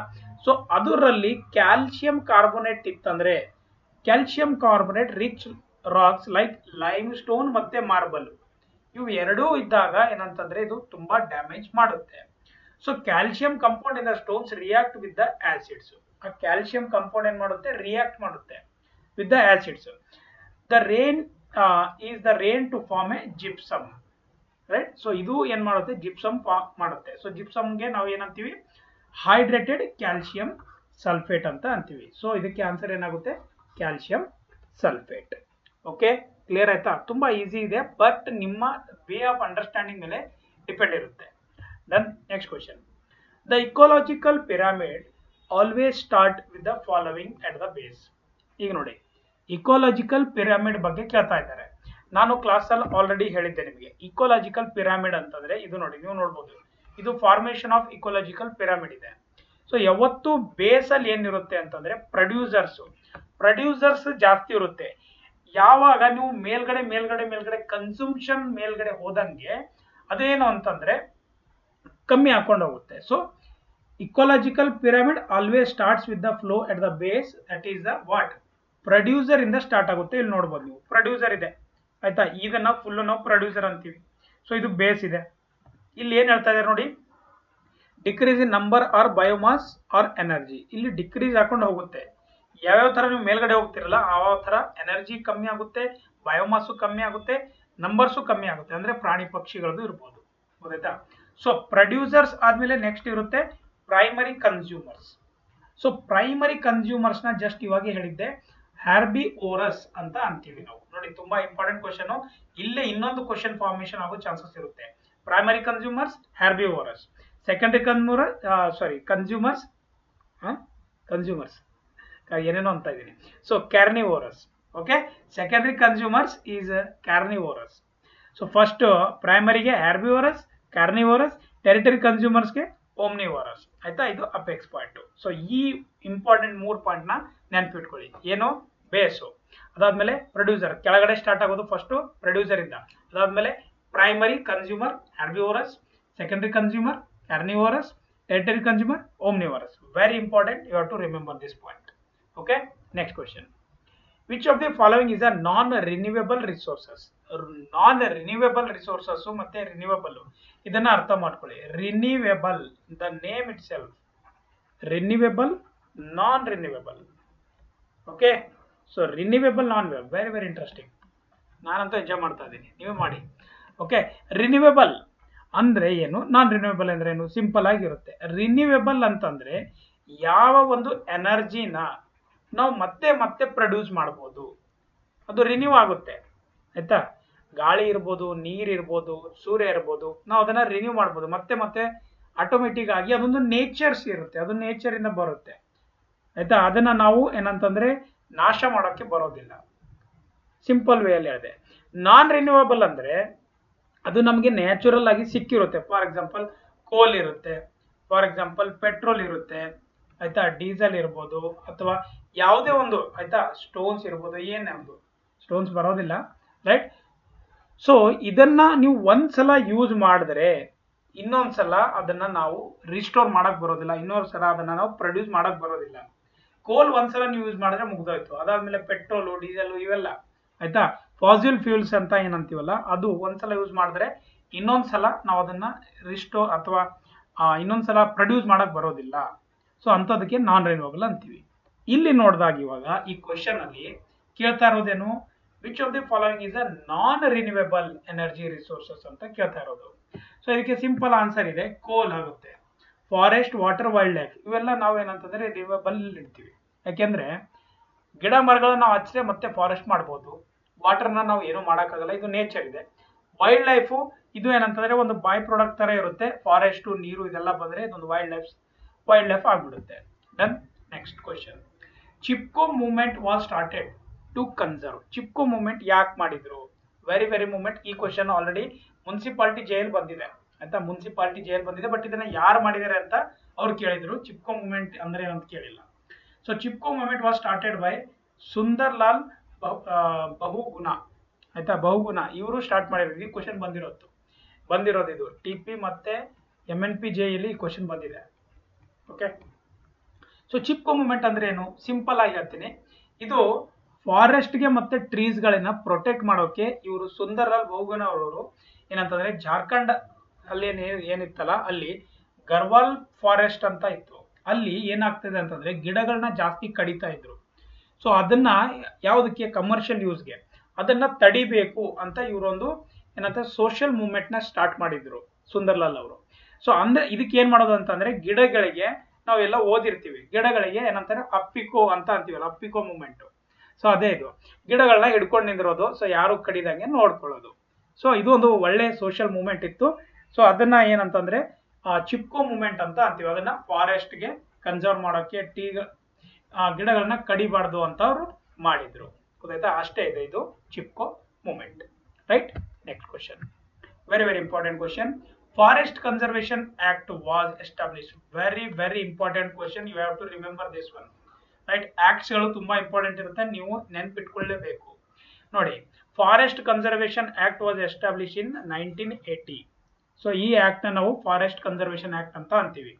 ಸೊ ಅದರಲ್ಲಿ ಕ್ಯಾಲ್ಸಿಯಂ ಕಾರ್ಬೋನೇಟ್ ಇತ್ತಂದ್ರೆ, calcium carbonate rich rocks like lime stone ಮತ್ತೆ ಮಾರ್ಬಲ್, ಇವು ಎರಡೂ ಇದ್ದಾಗ ಏನಂತಂದ್ರೆ ಇದು ತುಂಬಾ ಡ್ಯಾಮೇಜ್ ಮಾಡುತ್ತೆ. So calcium compound in the stones react with the acids. ಆ ಕ್ಯಾಲ್ಸಿಯಂ ಕಂಪೌಂಡ್ ಏನ್ ಮಾಡುತ್ತೆ, ರಿಯಾಕ್ಟ್ ಮಾಡುತ್ತೆ with the acids. The rain is the rain to form a gypsum, right? So ಇದು ಏನ್ ಮಾಡುತ್ತೆ, gypsum ಮಾಡುತ್ತೆ. ಸೊ gypsum ಗೆ ನಾವು ಏನಂತೀವಿ, ಹೈಡ್ರೇಟೆಡ್ ಕ್ಯಾಲ್ಸಿಯಂ ಸಲ್ಫೇಟ್ ಅಂತ ಅಂತೀವಿ. ಸೊ ಇದಕ್ಕೆ ಆನ್ಸರ್ ಏನಾಗುತ್ತೆ, ಕ್ಯಾಲ್ಸಿಯಂ ಸಲ್ಫೇಟ್. ಓಕೆ, ಕ್ಲಿಯರ್ ಆಯ್ತಾ. ತುಂಬಾ ಈಸಿ ಇದೆ, ಬಟ್ ನಿಮ್ಮ ವೇ ಆಫ್ ಅಂಡರ್ಸ್ಟ್ಯಾಂಡಿಂಗ್ ಮೇಲೆ ಡಿಪೆಂಡ್ ಇರುತ್ತೆ. Then next question, the ecological pyramid always start with the following at the base. ಈಗ ನೋಡಿ, ಇಕೋಲಾಜಿಕಲ್ ಪಿರಮಿಡ್ ಬಗ್ಗೆ ಕೇಳ್ತಾ ಇದ್ದಾರೆ. ನಾನು ಕ್ಲಾಸ್ ಅಲ್ಲಿ ಆಲ್ರೆಡಿ ಹೇಳಿದ್ದೆ ನಿಮಗೆ, ಇಕೋಲಾಜಿಕಲ್ ಪಿರಮಿಡ್ ಅಂತಂದ್ರೆ ಇದು ನೋಡಿ, ನೀವು ನೋಡ್ಬೋದು, ಇದು ಫಾರ್ಮೇಶನ್ ಆಫ್ ಇಕೋಲಾಜಿಕಲ್ ಪಿರಮಿಡ್ ಇದೆ. ಸೊ ಯಾವತ್ತು ಬೇಸ್ ಅಲ್ಲಿ ಏನಿರುತ್ತೆ ಅಂತಂದ್ರೆ ಪ್ರೊಡ್ಯೂಸರ್ಸ್ ಜಾಸ್ತಿ ಇರುತ್ತೆ. ಯಾವಾಗ ನೀವು ಮೇಲ್ಗಡೆ ಕನ್ಸೂಮ್ಷನ್ ಮೇಲ್ಗಡೆ ಹೋದಂಗೆ ಅದೇನು ಅಂತಂದ್ರೆ ಕಮ್ಮಿ ಹಾಕೊಂಡು ಹೋಗುತ್ತೆ. So ecological pyramid always starts with the flow at the base, that is the what, producer ಇಂದ ಸ್ಟಾರ್ಟ್ ಆಗುತ್ತೆ. ಇಲ್ಲಿ ನೋಡಬಹುದು ನೀವು, ಪ್ರೊಡ್ಯೂಸರ್ ಇದೆ ಆಯ್ತಾ, ಇದನ್ನ ಫುಲ್ ನಾವು ಪ್ರೊಡ್ಯೂಸರ್ ಅಂತೀವಿ. ಸೊ ಇದು ಬೇಸ್ ಇದೆ. ಇಲ್ಲಿ ಏನ್ ಹೇಳ್ತಾ ಇದ್ದಾರೆ ನೋಡಿ, decrease in number or biomass or energy. ಇಲ್ಲಿ ಡಿಕ್ರೀಸ್ ಹಾಕೊಂಡು ಹೋಗುತ್ತೆ. ಯಾವ್ಯಾವ ತರ ನೀವು ಮೇಲ್ಗಡೆ ಹೋಗ್ತಿರಲ್ಲ ಆ ತರ ಎನರ್ಜಿ ಕಮ್ಮಿ ಆಗುತ್ತೆ, ಬಯೋಮಾಸು ಕಮ್ಮಿ ಆಗುತ್ತೆ, ನಂಬರ್ಸು ಕಮ್ಮಿ ಆಗುತ್ತೆ, ಅಂದ್ರೆ ಪ್ರಾಣಿ ಪಕ್ಷಿಗಳದ್ದು ಇರ್ಬೋದು, ಗೊತ್ತಾಯ್ತಾ. ಸೊ ಪ್ರೊಡ್ಯೂಸರ್ಸ್ ಆದ್ಮೇಲೆ ನೆಕ್ಸ್ಟ್ ಇರುತ್ತೆ primary consumers. So primary consumers ನ ಜಸ್ಟ್ ಇವಾಗ ಹೇಳಿದ್ದೆ, ಹ್ಯಾರ್ಬಿವೋರಸ್ ಅಂತ ಅಂತೀವಿ ನಾವು. ನೋಡಿ, ತುಂಬಾ ಇಂಪಾರ್ಟೆಂಟ್ ಕ್ವಶನ್. ಇಲ್ಲೇ ಇನ್ನೊಂದು ಕ್ವಶನ್ ಫಾರ್ಮೇಶನ್ ಆಗೋ ಚಾನ್ಸಸ್ ಇರುತ್ತೆ. Primary consumers, herbivorous. Secondary consumers ಏನೇನೋ ಅಂತ ಇದೀನಿ. So carnivorous. Okay, secondary consumers is carnivorous. So first ಪ್ರೈಮರಿಗೆ ಹ್ಯಾರ್ಬಿವೋರಸ್, ಕಾರ್ನಿವೋರಸ್, ಟೆರಿಟರಿ ಕನ್ಸ್ಯೂಮರ್ಸ್ಗೆ ಓಮ್ನಿವೋರಸ್. ಆಯ್ತಾ, ಇದು ಅಪೆಕ್ಸ್ ಪಾಯಿಂಟ್. ಸೊ ಈ ಇಂಪಾರ್ಟೆಂಟ್ 3 ಪಾಯಿಂಟ್ ನ ನೆನಪಿಟ್ಕೊಳ್ಳಿ. ಏನು, ಬೇಸು, ಅದಾದ್ಮೇಲೆ ಪ್ರೊಡ್ಯೂಸರ್, ಕೆಳಗಡೆ ಸ್ಟಾರ್ಟ್ ಆಗೋದು ಫಸ್ಟ್ ಪ್ರೊಡ್ಯೂಸರ್ ಇಂದ, ಅದಾದ್ಮೇಲೆ primary consumer herbivorous, secondary consumer carnivorous, tertiary consumer omnivorous. Very important, you have to remember this point. Okay, next question, which of the following is a non renewable resources. Non renewable resources ಮತ್ತೆ renewable, ಇದನ್ನ ಅರ್ಥ ಮಾಡ್ಕೊಳ್ಳಿ. Renewable, the name itself, renewable, non renewable. Okay, so renewable, non very very interesting. ನಾನಂತೂ enjoy ಮಾಡ್ತಾ ಇದ್ದೀನಿ, ನೀವು ಮಾಡಿ. Okay, renewable ಅಂದ್ರೆ ಏನು, ನಾನ್ ರಿನ್ಯೂವೇಬಲ್ ಅಂದ್ರೆ ಏನು, ಸಿಂಪಲ್ ಆಗಿರುತ್ತೆ. ರಿನ್ಯೂವೇಬಲ್ ಅಂತಂದ್ರೆ ಯಾವ ಒಂದು ಎನರ್ಜಿನ ನಾವು ಮತ್ತೆ ಪ್ರೊಡ್ಯೂಸ್ ಮಾಡಬಹುದು, ಅದು ರಿನ್ಯೂ ಆಗುತ್ತೆ. ಆಯ್ತಾ, ಗಾಳಿ ಇರ್ಬೋದು, ನೀರ್ ಇರ್ಬೋದು, ಸೂರ್ಯ ಇರ್ಬೋದು, ನಾವು ಅದನ್ನ ರಿನ್ಯೂ ಮಾಡ್ಬೋದು ಮತ್ತೆ ಆಟೋಮೆಟಿಕ್ ಆಗಿ. ಅದೊಂದು ನೇಚರ್ಸ್ ಇರುತ್ತೆ, ಅದು ನೇಚರ್ ಇಂದ ಬರುತ್ತೆ. ಆಯ್ತಾ, ಅದನ್ನ ನಾವು ಏನಂತಂದ್ರೆ ನಾಶ ಮಾಡೋಕೆ ಬರೋದಿಲ್ಲ. ಸಿಂಪಲ್ ವೇ ಅಲ್ಲಿ ಹೇಳಿದೆ. ನಾನ್ ರಿನ್ಯೂವೇಬಲ್ ಅಂದ್ರೆ ಅದು ನಮಗೆ ನ್ಯಾಚುರಲ್ ಆಗಿ ಸಿಕ್ಕಿರುತ್ತೆ. ಫಾರ್ ಎಕ್ಸಾಂಪಲ್ ಕೋಲ್ ಇರುತ್ತೆ, ಫಾರ್ ಎಕ್ಸಾಂಪಲ್ ಪೆಟ್ರೋಲ್ ಇರುತ್ತೆ, ಆಯ್ತಾ, ಡೀಸೆಲ್ ಇರ್ಬೋದು, ಅಥವಾ ಯಾವುದೇ ಒಂದು, ಆಯ್ತಾ, ಸ್ಟೋನ್ಸ್ ಇರ್ಬೋದು. ಏನಾದ್ರು ಸ್ಟೋನ್ಸ್ ಬರೋದಿಲ್ಲ, ರೈಟ್. ಸೊ ಇದನ್ನ ನೀವು ಒಂದ್ಸಲ ಯೂಸ್ ಮಾಡಿದ್ರೆ ಇನ್ನೊಂದ್ಸಲ ಅದನ್ನ ನಾವು ರಿಸ್ಟೋರ್ ಮಾಡಕ್ ಬರೋದಿಲ್ಲ, ಇನ್ನೊಂದ್ಸಲ ಅದನ್ನ ನಾವು ಪ್ರೊಡ್ಯೂಸ್ ಮಾಡಕ್ ಬರೋದಿಲ್ಲ. ಕೋಲ್ ಒಂದ್ಸಲ ನೀವು ಯೂಸ್ ಮಾಡಿದ್ರೆ ಮುಗ್ದೋಯ್ತು. ಅದಾದ್ಮೇಲೆ ಪೆಟ್ರೋಲು, ಡೀಸೆಲ್ ಇವೆಲ್ಲ, ಆಯ್ತಾ, ಫಾಸಿಲ್ ಫ್ಯೂಲ್ಸ್ ಅಂತ ಏನಂತೀವಲ್ಲ, ಅದು ಒಂದ್ಸಲ ಯೂಸ್ ಮಾಡಿದ್ರೆ ಇನ್ನೊಂದ್ಸಲ ನಾವು ಅದನ್ನ ರಿಸ್ಟೋರ್ ಅಥವಾ ಇನ್ನೊಂದ್ಸಲ ಪ್ರೊಡ್ಯೂಸ್ ಮಾಡಕ್ ಬರೋದಿಲ್ಲ. ಸೊ ಅಂತದಕ್ಕೆ ನಾನ್ ರಿನ್ಯೂವೇಬಲ್ ಅಂತೀವಿ. ಇಲ್ಲಿ ನೋಡಿದಾಗ ಇವಾಗ ಈ ಕ್ವಶನ್ ಅಲ್ಲಿ ಕೇಳ್ತಾ ಇರೋದೇನು, which of the following is a non renewable energy resources ಅಂತ ಕೇಳ್ತಾ ಇರೋದು. ಸೊ ಇದಕ್ಕೆ ಸಿಂಪಲ್ ಆನ್ಸರ್ ಇದೆ, ಕೋಲ್ ಆಗುತ್ತೆ. ಫಾರೆಸ್ಟ್, ವಾಟರ್, ವೈಲ್ಡ್ ಲೈಫ್ ಇವೆಲ್ಲ ನಾವು ಏನಂತಂದ್ರೆ ರಿನ್ಯೂವೇಬಲ್ ಇಡ್ತೀವಿ. ಯಾಕೆಂದ್ರೆ ಗಿಡ ಮರಗಳನ್ನ ನಾವು ಹಚ್ಚಿದ್ರೆ ಮತ್ತೆ ಫಾರೆಸ್ಟ್ ಮಾಡ್ಬೋದು, ವಾಟರ್ನ ನಾವು ಏನು ಮಾಡೋಕ್ಕಾಗಲ್ಲ, ಇದು ನೇಚರ್ ಇದೆ. ವೈಲ್ಡ್ ಲೈಫು ಇದು ಏನಂತಂದ್ರೆ ಒಂದು ಬೈ ಪ್ರಾಡಕ್ಟ್ ತರ ಇರುತ್ತೆ, ಫಾರೆಸ್ಟ್, ನೀರು ಇದೆಲ್ಲ ಬಂದ್ರೆ ಇದೊಂದು ವೈಲ್ಡ್ ಲೈಫ್ ಆಗ್ಬಿಡುತ್ತೆ. Done. Next question, Chipko movement was started to conserve. Chipko movement ಯಾಕೆ ಮಾಡಿದ್ರು? Very movement. ಈ ಕ್ವಶನ್ ಆಲ್ರೆಡಿ ಮುನ್ಸಿಪಾಲಿಟಿ ಜೈಲ್ ಬಂದಿದೆ ಆಯ್ತಾ, ಮುನ್ಸಿಪಾಲಿಟಿ ಜೈಲ್ ಬಂದಿದೆ. ಬಟ್ ಇದನ್ನ ಯಾರು ಮಾಡಿದ್ದಾರೆ ಅಂತ ಅವ್ರು ಕೇಳಿದ್ರು. ಚಿಪ್ಕೋ ಮೂವ್ಮೆಂಟ್ ಅಂದ್ರೆ ಏನಂತ ಕೇಳಿಲ್ಲ. So Chipko movement was started by Sunderlal Bahuguna ಆಯ್ತಾ, ಬಹುಗುಣ ಇವರು ಸ್ಟಾರ್ಟ್ ಮಾಡಿರೋದು. ಈ ಕ್ವಶನ್ ಬಂದಿರೋದು ಇದು TP ಮತ್ತೆ MNP JEಲಿ ಈ ಕ್ವಶನ್ ಬಂದಿದೆ. ಓಕೆ, ಸೊ ಚಿಪ್ಕೋ ಮೂವ್ಮೆಂಟ್ ಅಂದ್ರೆ ಏನು? ಸಿಂಪಲ್ ಆಗಿ ಹೇಳ್ತೀನಿ, ಇದು ಫಾರೆಸ್ಟ್ಗೆ ಮತ್ತೆ ಟ್ರೀಸ್ಗಳನ್ನ ಪ್ರೊಟೆಕ್ಟ್ ಮಾಡೋಕೆ ಇವರು ಸುಂದರ್ಲಾಲ್ ಬಹುಗುಣ ಅವರು ಏನಂತಂದ್ರೆ ಜಾರ್ಖಂಡ್ ಅಲ್ಲಿ ಏನಿತ್ತಲ್ಲ, ಅಲ್ಲಿ ಗರ್ವಾಲ್ ಫಾರೆಸ್ಟ್ ಅಂತ ಇತ್ತು. ಅಲ್ಲಿ ಏನಾಗ್ತದೆ ಅಂತಂದ್ರೆ ಗಿಡಗಳನ್ನ ಜಾಸ್ತಿ ಕಡಿತಾ ಇದ್ರು. ಸೊ ಅದನ್ನ ಯಾವುದಕ್ಕೆ? ಕಮರ್ಷಿಯಲ್ ಯೂಸ್ಗೆ ಅದನ್ನ ತಡಿಬೇಕು ಅಂತ ಇವರೊಂದು ಏನಂತ ಸೋಷಿಯಲ್ ಮೂವ್ಮೆಂಟ್ ನ ಸ್ಟಾರ್ಟ್ ಮಾಡಿದ್ರು ಸುಂದರ್ಲಾಲ್ ಅವರು. ಸೊ ಅಂದ್ರೆ ಇದಕ್ಕೆ ಏನ್ ಮಾಡೋದು ಅಂತಂದ್ರೆ, ಗಿಡಗಳಿಗೆ ನಾವೆಲ್ಲ ಓದಿರ್ತೀವಿ, ಗಿಡಗಳಿಗೆ ಏನಂತಾರೆ ಅಪ್ಪಿಕೋ ಅಂತ ಅಂತೀವಲ್ಲ, ಅಪ್ಪಿಕೋ ಮೂವ್ಮೆಂಟ್. ಸೊ ಅದೇ ಇದು, ಗಿಡಗಳನ್ನ ಹಿಡ್ಕೊಂಡು ನಿಂದಿರೋದು, ಸೊ ಯಾರು ಕಡಿದಂಗೆ ನೋಡ್ಕೊಳ್ಳೋದು. ಸೊ ಇದು ಒಂದು ಒಳ್ಳೆ ಸೋಷಿಯಲ್ ಮೂವ್ಮೆಂಟ್ ಇತ್ತು. ಸೊ ಅದನ್ನ ಏನಂತಂದ್ರೆ ಚಿಪ್ಕೋ ಮೂವ್ಮೆಂಟ್ ಅಂತ ಅಂತೀವಿ. ಅದನ್ನ ಫಾರೆಸ್ಟ್ಗೆ ಕನ್ಸರ್ವ್ ಮಾಡೋಕೆ, ಗಿಡಗಳನ್ನ ಕಡಿಬಾರ್ದು ಅಂತ ಅವರು ಮಾಡಿದ್ರು. ಗೊತ್ತಾಯ್ತಾ? ಅಷ್ಟೇ ಇದೆ ಇದು Chipko movement. Right. Next question, very important question. Forest conservation act was established. Very important question, you have to remember this one. Right, acts ಗಳು ತುಂಬಾ ಇಂಪಾರ್ಟೆಂಟ್ ಇರುತ್ತೆ, ನೀವು ನೆನ್ಪಿಟ್ಕೊಳ್ಳೇಬೇಕು. ನೋಡಿ, forest conservation act was establish in 1980. So ಈ act ನ ನಾವು forest conservation act ಅಂತ ಅಂತೀವಿ.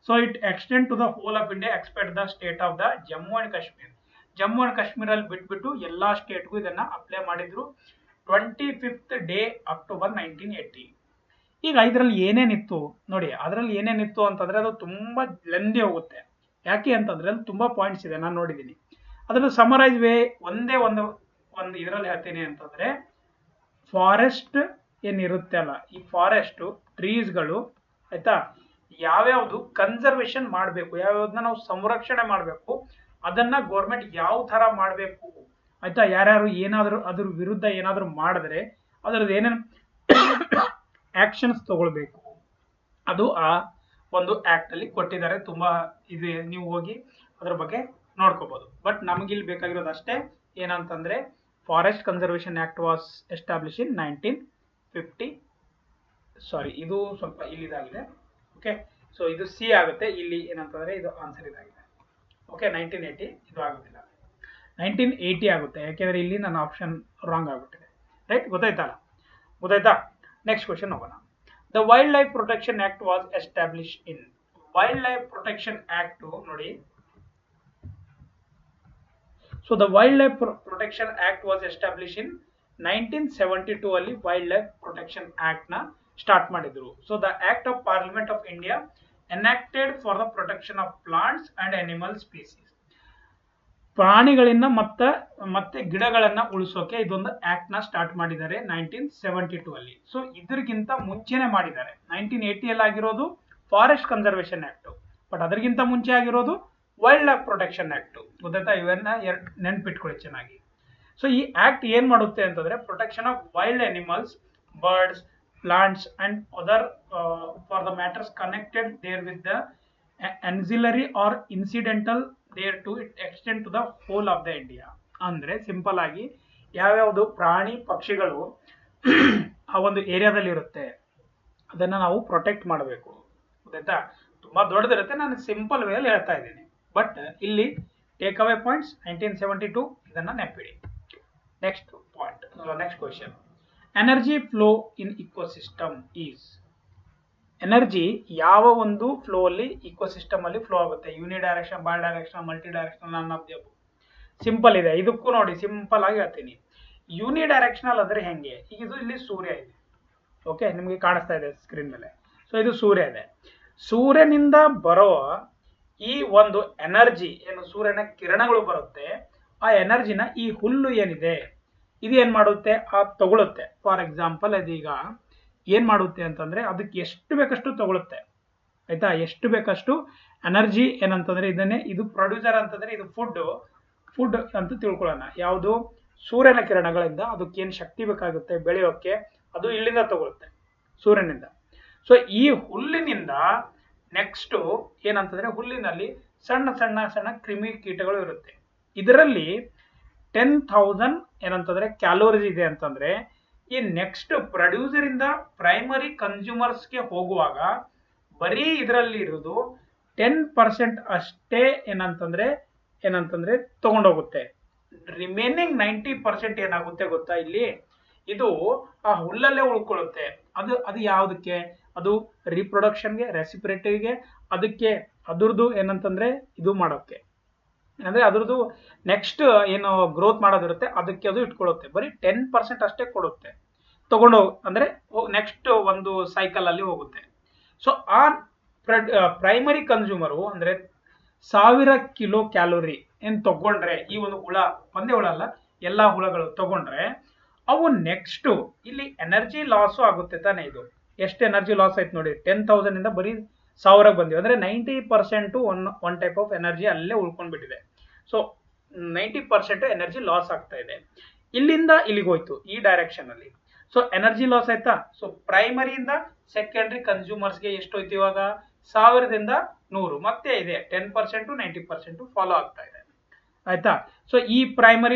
So it extend to the whole of India except the state of the Jammu and Kashmir. Jammu and Kashmir ಅಲ್ಲಿ ಬಿಟ್ಬಿಟ್ಟು ಎಲ್ಲಾ ಸ್ಟೇಟ್ಗೂ ಇದನ್ನ ಅಪ್ಲೈ ಮಾಡಿದ್ರು 25th day ಅಕ್ಟೋಬರ್ 1980. ಈಗ ಇದರಲ್ಲಿ ಏನೇನಿತ್ತು ನೋಡಿ, ಅದರಲ್ಲಿ ಏನೇನಿತ್ತು ಅಂತಂದ್ರೆ ಅದು ತುಂಬಾ ಲೆಂದಿ ಹೋಗುತ್ತೆ. ಯಾಕೆ ಅಂತಂದ್ರೆ ಅಲ್ಲಿ ತುಂಬಾ ಪಾಯಿಂಟ್ಸ್ ಇದೆ, ನಾನು ನೋಡಿದ್ದೀನಿ. ಅದನ್ನು ಸಮರೈಸ್ ಒಂದೇ ಒಂದು ಇದರಲ್ಲಿ ಹೇಳ್ತೀನಿ ಅಂತಂದ್ರೆ, ಫಾರೆಸ್ಟ್ ಏನಿರುತ್ತೆ ಅಲ್ಲ, ಈ ಫಾರೆಸ್ಟ್ ಟ್ರೀಸ್ಗಳು ಆಯ್ತಾ, ಯಾವ್ಯಾವ್ದು ಕನ್ಸರ್ವೇಷನ್ ಮಾಡಬೇಕು, ಯಾವ್ಯಾವ್ದನ್ನ ನಾವು ಸಂರಕ್ಷಣೆ ಮಾಡಬೇಕು, ಅದನ್ನ ಗೌರ್ಮೆಂಟ್ ಯಾವ ತರ ಮಾಡಬೇಕು ಆಯ್ತಾ, ಯಾರ್ಯಾರು ಏನಾದರೂ ಅದ್ರ ವಿರುದ್ಧ ಏನಾದರೂ ಮಾಡಿದ್ರೆ ಅದರದ್ದು ಏನೇನು ಆಕ್ಷನ್ಸ್ ತಗೊಳ್ಬೇಕು, ಅದು ಆ ಒಂದು ಆಕ್ಟ್ ಅಲ್ಲಿ ಕೊಟ್ಟಿದ್ದಾರೆ. ತುಂಬಾ ಇದೆ, ನೀವು ಹೋಗಿ ಅದ್ರ ಬಗ್ಗೆ ನೋಡ್ಕೋಬಹುದು. ಬಟ್ ನಮಗಿಲ್ಲಿ ಬೇಕಾಗಿರೋದು ಅಷ್ಟೇ, ಏನಂತಂದ್ರೆ forest conservation act was establish ಇನ್ 1950. ಸಾರಿ, ಇದು ಸ್ವಲ್ಪ ಇಲ್ಲಿದಾಗಿದೆ. ಓಕೆ, ಸೊ ಇದು ಸಿ ಆಗುತ್ತೆ, ಇಲ್ಲಿ ಏನಂತಂದ್ರೆ ಇದು ಆನ್ಸರ್ ಇದಾಗಿದೆ. ಓಕೆ, 1980 ಇದು ಆಗೋದಿಲ್ಲ, 1980 ಆಗುತ್ತೆ, ಯಾಕೆಂದ್ರೆ ಇಲ್ಲಿ ನನ್ನ ಆಪ್ಷನ್ ರಾಂಗ್ ಆಗ್ಬಿಟ್ಟಿದೆ. ರೈಟ್, ಗೊತ್ತಾಯ್ತಾ? ನೆಕ್ಸ್ಟ್ ಕ್ವಶನ್ ಹೋಗೋಣ. The wildlife protection act was establish in. Wildlife protection act ನೋಡಿ, so the wildlife protection act was establish in 1972 ಅಲ್ಲಿ ವೈಲ್ಡ್ ಲೈಫ್ ಪ್ರೊಟೆಕ್ಷನ್ ಆಕ್ಟ್ ನ ಸ್ಟಾರ್ಟ್ ಮಾಡಿದ್ರು. So the act of parliament of India enacted for the protection of plants and animal species. ಪ್ರಾಣಿಗಳಿಂದ ಮತ್ತೆ ಗಿಡಗಳನ್ನ ಉಳಿಸೋಕೆ ಇದೊಂದು act ನ start ಮಾಡಿದ್ದಾರೆ 1972 ಅಲ್ಲಿ. ಸೊ ಇದರಿಗಿಂತ ಮುಂಚೆನೆ ಮಾಡಿದ್ದಾರೆ. 1980 ಅಲ್ಲಿ ಆಗಿರೋದು ಫಾರೆಸ್ಟ್ ಕನ್ಸರ್ವೇಷನ್ ಆಕ್ಟ್, ಬಟ್ ಅದರಿಗಿಂತ ಮುಂಚೆ ಆಗಿರೋದು ವೈಲ್ಡ್ ಲೈಫ್ ಪ್ರೊಟೆಕ್ಷನ್ ಆಕ್ಟ್. ಗೊತ್ತಾಯ್ತಾ? ಇವನ್ನ ನೆನ್ಪಿಟ್ಕೊಳ್ಳಿ ಚೆನ್ನಾಗಿ. ಸೊ ಈ ಆಕ್ಟ್ ಏನ್ ಮಾಡುತ್ತೆ ಅಂತಂದ್ರೆ, protection of wild animals, birds, plants and other for the matters connected there with the ancillary or incidental there to it extend to the whole of the India. ಅಂದ್ರೆ simple ಆಗಿ ಯಾವ್ಯಾವುದು ಪ್ರಾಣಿ ಪಕ್ಷಿಗಳು ಆ ಒಂದು ಏರಿಯಾದಲ್ಲಿ ಇರುತ್ತೆ ಅದನ್ನ ನಾವು ಪ್ರೊಟೆಕ್ಟ್ ಮಾಡಬೇಕು. ಗೊತ್ತಾಯ್ತಾ? ತುಂಬಾ ದೊಡ್ಡದಿರುತ್ತೆ, ನಾನು ಸಿಂಪಲ್ ವೇ ಅಲ್ಲಿ ಹೇಳ್ತಾ ಇದ್ದೀನಿ. ಬಟ್ ಇಲ್ಲಿ ಟೇಕ್ ಅವೇ ಪಾಯಿಂಟ್ಸ್ 1972 ಇದನ್ನ ನೆನಪಿಡಿ. Next point, next question. Energy flow in ecosystem is. Energy ಯಾವ ಒಂದು ಫ್ಲೋ ಅಲ್ಲಿ ಇಕೋಸಿಸ್ಟಮ್ ಅಲ್ಲಿ ಫ್ಲೋ ಆಗುತ್ತೆ? Unidirection, bidirection, multidirectional, none of the above. Simple ಇದೆ, ಇದಕ್ಕೂ ನೋಡಿ ಸಿಂಪಲ್ ಆಗಿ ಹೇಳ್ತೀನಿ. ಯೂನಿಡೈರೆಕ್ಷನಲ್ ಅಂದ್ರೆ ಹೆಂಗೆ? ಈಗ ಇದು ಇಲ್ಲಿ ಸೂರ್ಯ ಇದೆ, ಓಕೆ, ನಿಮಗೆ ಕಾಣಿಸ್ತಾ ಇದೆ ಸ್ಕ್ರೀನ್ ಮೇಲೆ. ಸೊ ಇದು ಸೂರ್ಯ ಇದೆ. ಸೂರ್ಯನಿಂದ ಬರೋ ಈ ಒಂದು ಎನರ್ಜಿ ಏನು ಸೂರ್ಯನ ಕಿರಣಗಳು ಬರುತ್ತೆ, ಆ ಎನರ್ಜಿನ ಈ ಹುಲ್ಲು ಏನಿದೆ ಇದು ಏನ್ ಮಾಡುತ್ತೆ, ತಗೊಳುತ್ತೆ. ಫಾರ್ ಎಕ್ಸಾಂಪಲ್ ಅದೀಗ ಏನ್ ಮಾಡುತ್ತೆ ಅಂತಂದ್ರೆ ಅದಕ್ಕೆ ಎಷ್ಟು ಬೇಕಷ್ಟು ತಗೊಳುತ್ತೆ, ಆಯ್ತಾ. ಎಷ್ಟು ಬೇಕಷ್ಟು ಎನರ್ಜಿ ಏನಂತಂದ್ರೆ ಇದನ್ನೇ, ಇದು ಪ್ರೊಡ್ಯೂಸರ್ ಅಂತಂದ್ರೆ ಇದು ಫುಡ್ ಅಂತ ತಿಳ್ಕೊಳ್ಳೋಣ. ಯಾವುದು ಸೂರ್ಯನ ಕಿರಣಗಳಿಂದ ಅದಕ್ಕೆ ಏನು ಶಕ್ತಿ ಬೇಕಾಗುತ್ತೆ ಬೆಳೆಯೋಕೆ, ಅದು ಇಲ್ಲಿಂದ ತಗೊಳುತ್ತೆ, ಸೂರ್ಯನಿಂದ. ಸೊ ಈ ಹುಲ್ಲಿನಿಂದ ನೆಕ್ಸ್ಟ್ ಏನಂತಂದ್ರೆ ಹುಲ್ಲಿನಲ್ಲಿ ಸಣ್ಣ ಸಣ್ಣ ಸಣ್ಣ ಕ್ರಿಮಿ ಕೀಟಗಳು ಇರುತ್ತೆ. ಇದರಲ್ಲಿ 10,000 ಏನಂತಂದ್ರೆ ಕ್ಯಾಲೋರೀಸ್ ಇದೆ ಅಂತಂದ್ರೆ, ಈ ನೆಕ್ಸ್ಟ್ ಪ್ರೊಡ್ಯೂಸರ್ ಇಂದ ಪ್ರೈಮರಿ ಕನ್ಸ್ಯೂಮರ್ಸ್ಗೆ ಹೋಗುವಾಗ ಬರೀ ಇದರಲ್ಲಿ ಇರೋದು 10% ಅಷ್ಟೇ ಏನಂತಂದ್ರೆ ತಗೊಂಡೋಗುತ್ತೆ. ರಿಮೈನಿಂಗ್ 90% ಏನಾಗುತ್ತೆ ಗೊತ್ತಾ, ಇಲ್ಲಿ ಇದು ಆ ಹುಲ್ಲಲ್ಲೇ ಉಳ್ಕೊಳ್ಳುತ್ತೆ. ಅದು ಯಾವುದಕ್ಕೆ, ಅದು ರಿಪ್ರೊಡಕ್ಷನ್ಗೆ, ರೆಸಿಪಿರೇಟರಿಗೆ, ಅದಕ್ಕೆ ಅದ್ರದ್ದು ಏನಂತಂದ್ರೆ ಇದು ಮಾಡೋಕೆ, ಅಂದ್ರೆ ಅದ್ರದ್ದು ನೆಕ್ಸ್ಟ್ ಏನು ಗ್ರೋತ್ ಮಾಡೋದಿರುತ್ತೆ ಅದಕ್ಕೆ ಅದು ಇಟ್ಕೊಳ್ಳುತ್ತೆ. ಬರೀ 10% ಅಷ್ಟೇ ಕೊಡುತ್ತೆ, ತಗೊಂಡೋಗಿ ಅಂದ್ರೆ ನೆಕ್ಸ್ಟ್ ಒಂದು ಸೈಕಲ್ ಅಲ್ಲಿ ಹೋಗುತ್ತೆ. ಸೊ ಆ ಪ್ರೈಮರಿ ಕನ್ಸ್ಯೂಮರು ಅಂದ್ರೆ 1000 ಕಿಲೋ ಕ್ಯಾಲೋರಿ ಏನ್ ತಗೊಂಡ್ರೆ, ಈ ಒಂದು ಹುಳ ಒಂದೇ ಹುಳ ಅಲ್ಲ ಎಲ್ಲಾ ಹುಳಗಳು ತಗೊಂಡ್ರೆ, ಅವು ನೆಕ್ಸ್ಟ್ ಇಲ್ಲಿ ಎನರ್ಜಿ ಲಾಸ್ ಆಗುತ್ತೆ ತಾನೆ. ಇದು ಎಷ್ಟು ಎನರ್ಜಿ ಲಾಸ್ ಆಯ್ತು ನೋಡಿ, 10,000 ಇಂದ ಬರೀ 1000 ಬಂದಿವೆ ಅಂದ್ರೆ 90% ಒನ್ ಟೈಪ್ ಆಫ್ ಎನರ್ಜಿ ಅಲ್ಲೇ ಉಳ್ಕೊಂಡ್ಬಿಟ್ಟಿದೆ. ಸೊ 90% ಎನರ್ಜಿ ಲಾಸ್ ಆಗ್ತಾ ಇದೆ. ಇಲ್ಲಿಂದ ಇಲ್ಲಿಗೆ ಹೋಯ್ತು ಈ ಡೈರೆಕ್ಷನ್ ಅಲ್ಲಿ. ಸೊ ಎನರ್ಜಿ ಲಾಸ್ ಆಯ್ತಾ. ಸೊ ಪ್ರೈಮರಿಯಿಂದ ಸೆಕೆಂಡರಿ ಕನ್ಸ್ಯೂಮರ್ಸ್ಗೆ ಎಷ್ಟು ಹೋಯ್ತು ಇವಾಗ, 1000ದಿಂದ 100 ಮತ್ತೆ ಇದೆ 10% 90% ಫಾಲೋ ಆಗ್ತಾ ಇದೆ, ಆಯ್ತಾ. ಸೊ ಈ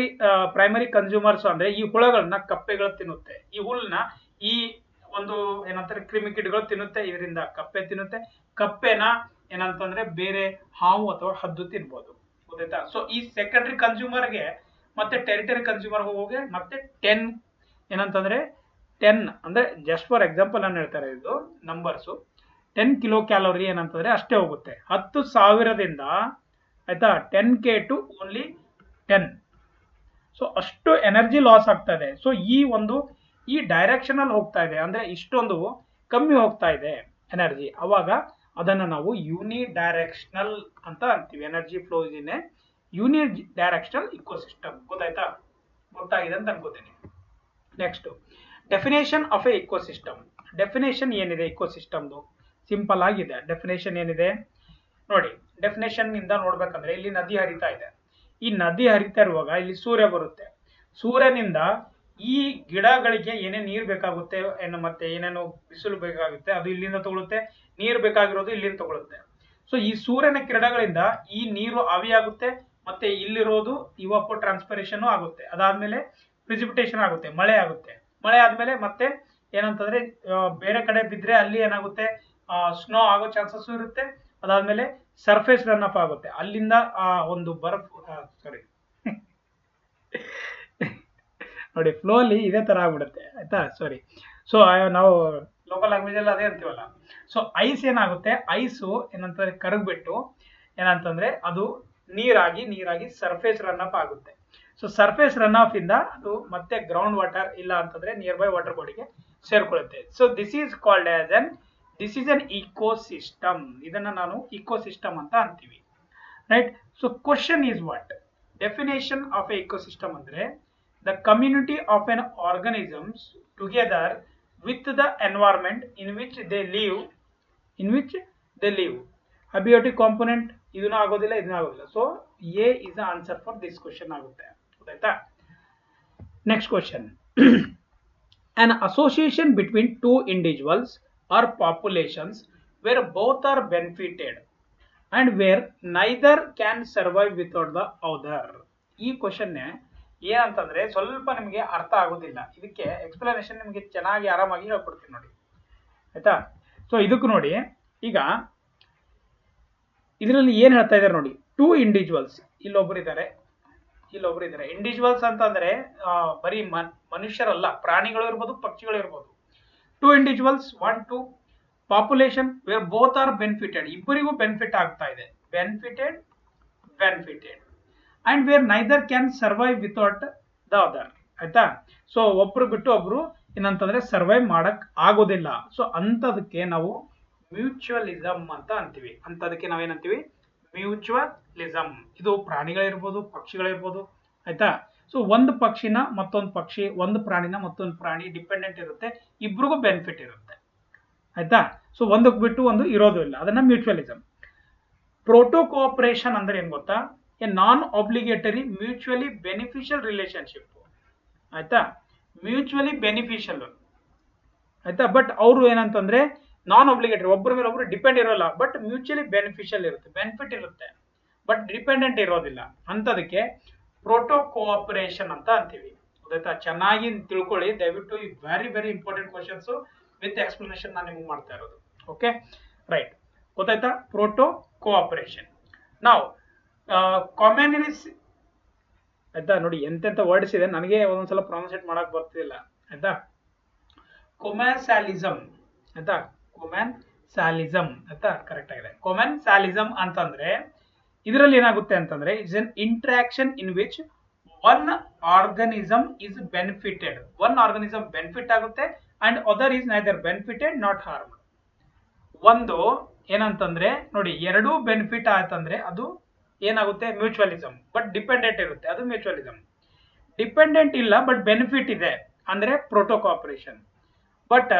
ಪ್ರೈಮರಿ ಕನ್ಸ್ಯೂಮರ್ಸ್ ಅಂದ್ರೆ ಈ ಹುಳಗಳನ್ನ ಕಪ್ಪೆಗಳು ತಿನ್ನುತ್ತೆ, ಈ ಹುಲ್ಲನ್ನ ಈ ಒಂದು ಏನಂತಾರೆ ಕ್ರಿಮಿಕೀಟಗಳು ತಿನ್ನುತ್ತೆ, ಇದರಿಂದ ಕಪ್ಪೆ ತಿನ್ನುತ್ತೆ. ಕಪ್ಪೆನ ಏನಂತಂದ್ರೆ ಬೇರೆ ಹಾವು ಅಥವಾ ಹದ್ದು ತಿನ್ಬೋದು, ಗೊತ್ತಾಯ್ತಾ. ಸೊ ಈ ಸೆಕೆಂಡರಿ ಕನ್ಸ್ಯೂಮರ್ಗೆ ಮತ್ತೆ ಟೆರಿಟರಿ ಕನ್ಸ್ಯೂಮರ್ ಹೋಗಿ ಮತ್ತೆ 10 ಏನಂತಂದ್ರೆ 10 ಅಂದ್ರೆ ಜಸ್ಟ್ ಫಾರ್ ಎಕ್ಸಾಂಪಲ್ ನಾನು ಹೇಳ್ತಾರೆ, ಇದು ನಂಬರ್ಸು 10 ಕಿಲೋ ಕ್ಯಾಲೋರಿ ಏನಂತಂದ್ರೆ ಅಷ್ಟೇ ಹೋಗುತ್ತೆ. 10,000ದಿಂದ ಆಯ್ತಾ 10K ಟು ಓನ್ಲಿ 10. ಸೊ ಅಷ್ಟು ಎನರ್ಜಿ ಲಾಸ್ ಆಗ್ತಾ ಇದೆ. ಸೊ ಈ ಡೈರೆಕ್ಷನ್ ಅಲ್ಲಿ ಹೋಗ್ತಾ ಇದೆ ಅಂದ್ರೆ ಇಷ್ಟೊಂದು ಕಮ್ಮಿ ಹೋಗ್ತಾ ಇದೆ ಎನರ್ಜಿ. ಅವಾಗ ಅದನ್ನ ನಾವು ಯೂನಿಡೈರೆಕ್ಷನಲ್ ಅಂತ ಅಂತೀವಿ. Energy flows in a unidirectional ecosystem. ಗೊತ್ತಾಗಿದೆ ಅಂತ ಅನ್ಕೋತೀನಿ. Next definition of a ecosystem. Definition ಏನಿದೆ ಇಕೋಸಿಸ್ಟಮ್ದು, ಸಿಂಪಲ್ ಆಗಿದೆ. ಡೆಫಿನೇಷನ್ ಏನಿದೆ ನೋಡಿ, ಡೆಫಿನೇಷನ್ ಇಂದ ನೋಡ್ಬೇಕಂದ್ರೆ ಇಲ್ಲಿ ನದಿ ಹರಿತಾ ಇದೆ. ಈ ನದಿ ಹರಿತಾ ಇರುವಾಗ ಇಲ್ಲಿ ಸೂರ್ಯ ಬರುತ್ತೆ. ಸೂರ್ಯನಿಂದ ಈ ಗಿಡಗಳಿಗೆ ಏನೇನು ನೀರು ಬೇಕಾಗುತ್ತೆ ಮತ್ತೆ ಏನೇನು ಬಿಸಿಲು ಬೇಕಾಗುತ್ತೆ ಅದು ಇಲ್ಲಿಂದ ತಗೊಳುತ್ತೆ, ನೀರು ಬೇಕಾಗಿರೋದು ಇಲ್ಲಿಂದ ತಗೊಳುತ್ತೆ. ಸೊ ಈ ಸೂರ್ಯನ ಕಿರಣಗಳಿಂದ ಈ ನೀರು ಆವಿಯಾಗುತ್ತೆ, ಮತ್ತೆ ಇಲ್ಲಿರೋದು ಇವಪೋ ಟ್ರಾನ್ಸ್ಪಿರೇಷನ್ ಆಗುತ್ತೆ. ಅದಾದ್ಮೇಲೆ ಪ್ರಿಸಿಪಿಟೇಷನ್ ಆಗುತ್ತೆ, ಮಳೆ ಆಗುತ್ತೆ. ಮಳೆ ಆದ್ಮೇಲೆ ಮತ್ತೆ ಏನಂತಂದ್ರೆ ಬೇರೆ ಕಡೆ ಬಿದ್ರೆ ಅಲ್ಲಿ ಏನಾಗುತ್ತೆ, ಸ್ನೋ ಆಗೋ ಚಾನ್ಸಸ್ ಇರುತ್ತೆ. ಅದಾದ್ಮೇಲೆ ಸರ್ಫೇಸ್ ರನ್ ಅಪ್ ಆಗುತ್ತೆ, ಅಲ್ಲಿಂದ ಒಂದು ಬರ್ಫ್ ನೋಡಿ ಫ್ಲೋ ಅಲ್ಲಿ ಇದೇ ತರ ಆಗ್ಬಿಡುತ್ತೆ, ಆಯ್ತಾ. ಸಾರಿ. ಸೊ ನಾವು ಲೋಕಲ್ ಲ್ಯಾಂಗ್ವೇಜ್ ಅಲ್ಲಿ ಅದೇ ಅಂತೀವಲ್ಲ. ಸೊ ಐಸ್ ಏನಾಗುತ್ತೆ, ಐಸು ಏನಂತಂದ್ರೆ ಕರಗ್ಬಿಟ್ಟು ಏನಂತಂದ್ರೆ ಅದು ನೀರಾಗಿ ಸರ್ಫೇಸ್ ರನ್ ಅಪ್ ಆಗುತ್ತೆ. ಸೊ ಸರ್ಫೇಸ್ ರನ್ ಆಫ್ ಇಂದ ಅದು ಮತ್ತೆ ಗ್ರೌಂಡ್ ವಾಟರ್ ಇಲ್ಲ ಅಂತಂದ್ರೆ ನಿಯರ್ ಬೈ ವಾಟರ್ ಬಾಡಿಗೆ ಸೇರ್ಕೊಳ್ಳುತ್ತೆ. So this is called as this is an ecosystem. ಇದನ್ನ ನಾನು ಇಕೋಸಿಸ್ಟಮ್ ಅಂತ ಅಂತೀವಿ, right. So question is what definition of a ecosystem ಅಂದ್ರೆ the community of an organisms together with the environment in which they live. Abiotic component ಇದನ್ನ ಆಗೋದಿಲ್ಲ, ಇದನ್ನ ಆಗೋದಿಲ್ಲ. So A is the answer for this question ಆಗುತ್ತೆ, ಗೊತ್ತಾಯ್ತಾ. Next question. An association between two individuals or populations where both are benefited and where neither can survive without the other. ಈ question ಏನಂತಂದ್ರೆ ಸ್ವಲ್ಪ ನಿಮಗೆ ಅರ್ಥ ಆಗೋದಿಲ್ಲ, ಇದಕ್ಕೆ ಎಕ್ಸ್ಪ್ಲನೇಷನ್ ನಿಮಗೆ ಚೆನ್ನಾಗಿ ಆರಾಮಾಗಿ ಹೇಳ್ಕೊಡ್ತೀನಿ ನೋಡಿ, ಆಯ್ತಾ. ಸೊ ಇದಕ್ಕೂ ನೋಡಿ, ಈಗ ಇದರಲ್ಲಿ ಏನ್ ಹೇಳ್ತಾ ಇದ್ದಾರೆ ನೋಡಿ, ಟೂ ಇಂಡಿವಿಜುವಲ್ಸ್, ಇಲ್ಲೊಬ್ರು ಇದ್ದಾರೆ. ಇಂಡಿವಿಜುವಲ್ಸ್ ಅಂತಂದ್ರೆ ಬರೀ ಮನುಷ್ಯರಲ್ಲ, ಪ್ರಾಣಿಗಳು ಇರ್ಬೋದು, ಪಕ್ಷಿಗಳು ಇರ್ಬೋದು. Two individuals, 1 2 population where both are benefited, ಇಬ್ಬರಿಗೂ ಬೆನಿಫಿಟ್ ಆಗ್ತಾ ಇದೆ, benefited and where neither can survive without the other, ಆಯ್ತಾ. ಸೊ ಒಬ್ರು ಬಿಟ್ಟು ಒಬ್ರು ಏನಂತಂದ್ರೆ ಸರ್ವೈವ್ ಮಾಡಕ್ ಆಗೋದಿಲ್ಲ. ಸೊ ಅಂತದಕ್ಕೆ ನಾವು ಮ್ಯೂಚುವಲಿಸಮ್ ಅಂತ ಅಂತೀವಿ. ಅಂತದಕ್ಕೆ ನಾವೇನಂತೀವಿ, ಮ್ಯೂಚುವಲಿಸಮ್. ಇದು ಪ್ರಾಣಿಗಳಿರ್ಬೋದು, ಪಕ್ಷಿಗಳಿರ್ಬೋದು, ಆಯ್ತಾ. ಸೊ ಒಂದು ಪಕ್ಷಿನ ಮತ್ತೊಂದು ಪಕ್ಷಿ, ಒಂದು ಪ್ರಾಣಿನ ಮತ್ತೊಂದು ಪ್ರಾಣಿ ಡಿಪೆಂಡೆಂಟ್ ಇರುತ್ತೆ, ಇಬ್ರಿಗೂ ಬೆನಿಫಿಟ್ ಇರುತ್ತೆ, ಆಯ್ತಾ. ಸೊ ಒಂದಕ್ಕೆ ಬಿಟ್ಟು ಒಂದು ಇರೋದು ಇಲ್ಲ, ಅದನ್ನ ಮ್ಯೂಚುವಲಿಸಮ್. ಪ್ರೋಟೋ ಕೋಆಪರೇಷನ್ ಅಂದ್ರೆ ಏನ್ ಗೊತ್ತಾ? A non obligatory mutually beneficial relationship, ಆಯ್ತಾ. ಮ್ಯೂಚುವಲಿ ಬೆನಿಫಿಷಿಯಲ್, ಆಯ್ತಾ. ಬಟ್ ಅವರು ಏನಂತಂದ್ರೆ ನಾನ್ ಆಬ್ಲಿಗೇಟರಿ, ಒಬ್ಬರ ಮೇಲೆ ಒಬ್ರು ಡಿಪೆಂಡ್ ಇರೋಲ್ಲ, ಬಟ್ ಮ್ಯೂಚುವಲಿ ಬೆನಿಫಿಷಿಯಲ್ ಇರುತ್ತೆ, ಬೆನಿಫಿಟ್ ಇರುತ್ತೆ, ಬಟ್ ಡಿಪೆಂಡೆಂಟ್ ಇರೋದಿಲ್ಲ. ಅಂತದಕ್ಕೆ ಪ್ರೋಟೋ ಕೋಆಪರೇಷನ್ ಅಂತ ಅಂತೀವಿ, ಗೊತ್ತಾಯ್ತಾ. ಚೆನ್ನಾಗಿ ತಿಳ್ಕೊಳ್ಳಿ ದಯವಿಟ್ಟು, ಈ very very important questions with explanation ನಾನು ನಿಮ್ಗೆ ಮಾಡ್ತಾ ಇರೋದು. ಓಕೆ, ರೈಟ್, ಗೊತ್ತಾಯ್ತಾ. Proto cooperation. ನಾವು ಕಾಮನ್ಯಾಲಿಸ್, ಆಯ್ತಾ. ನೋಡಿ ಎಂತೆಂತ ವರ್ಡ್ಸ್ ಇದೆ, ನನಗೆ ಒಂದೊಂದ್ಸಲ ಪ್ರೊನೌನ್ಸಿಯೇಟ್ ಮಾಡಕ್ ಬರ್ತಿಲ್ಲ, ಆಯ್ತಾ. ಕೊಮೆನ್ಸಾಲಿಸಮ್, ಆಯ್ತಾ. ಕೊಮೆನ್ಸಾಲಿಸಮ್, ಆಯ್ತಾ, ಕರೆಕ್ಟ್ ಆಗಿದೆ. ಕೊಮೆನ್ಸಾಲಿಸಮ್ ಅಂತಂದ್ರೆ ಇದರಲ್ಲಿ ಏನಾಗುತ್ತೆ ಅಂತಂದ್ರೆ it's an interaction in which one organism is benefited. One organism benefit ಆಗುತ್ತೆ and other is neither benefited not harm. ಒಂದು ಏನಂತಂದ್ರೆ ನೋಡಿ, ಎರಡೂ ಬೆನಿಫಿಟ್ ಆಯ್ತಂದ್ರೆ ಅದು ಏನಾಗುತ್ತೆ? ಮ್ಯೂಚುವಲಿಸಮ್. ಬಟ್ ಡಿಪೆಂಡೆಂಟ್ ಇರುತ್ತೆ, ಅದು ಮ್ಯೂಚುವಲಿಸಮ್. ಡಿಪೆಂಡೆಂಟ್ ಇಲ್ಲ ಬಟ್ ಬೆನಿಫಿಟ್ ಇದೆ ಅಂದ್ರೆ ಪ್ರೋಟೋ ಕೋಆಪರೇಷನ್. ಬಟ್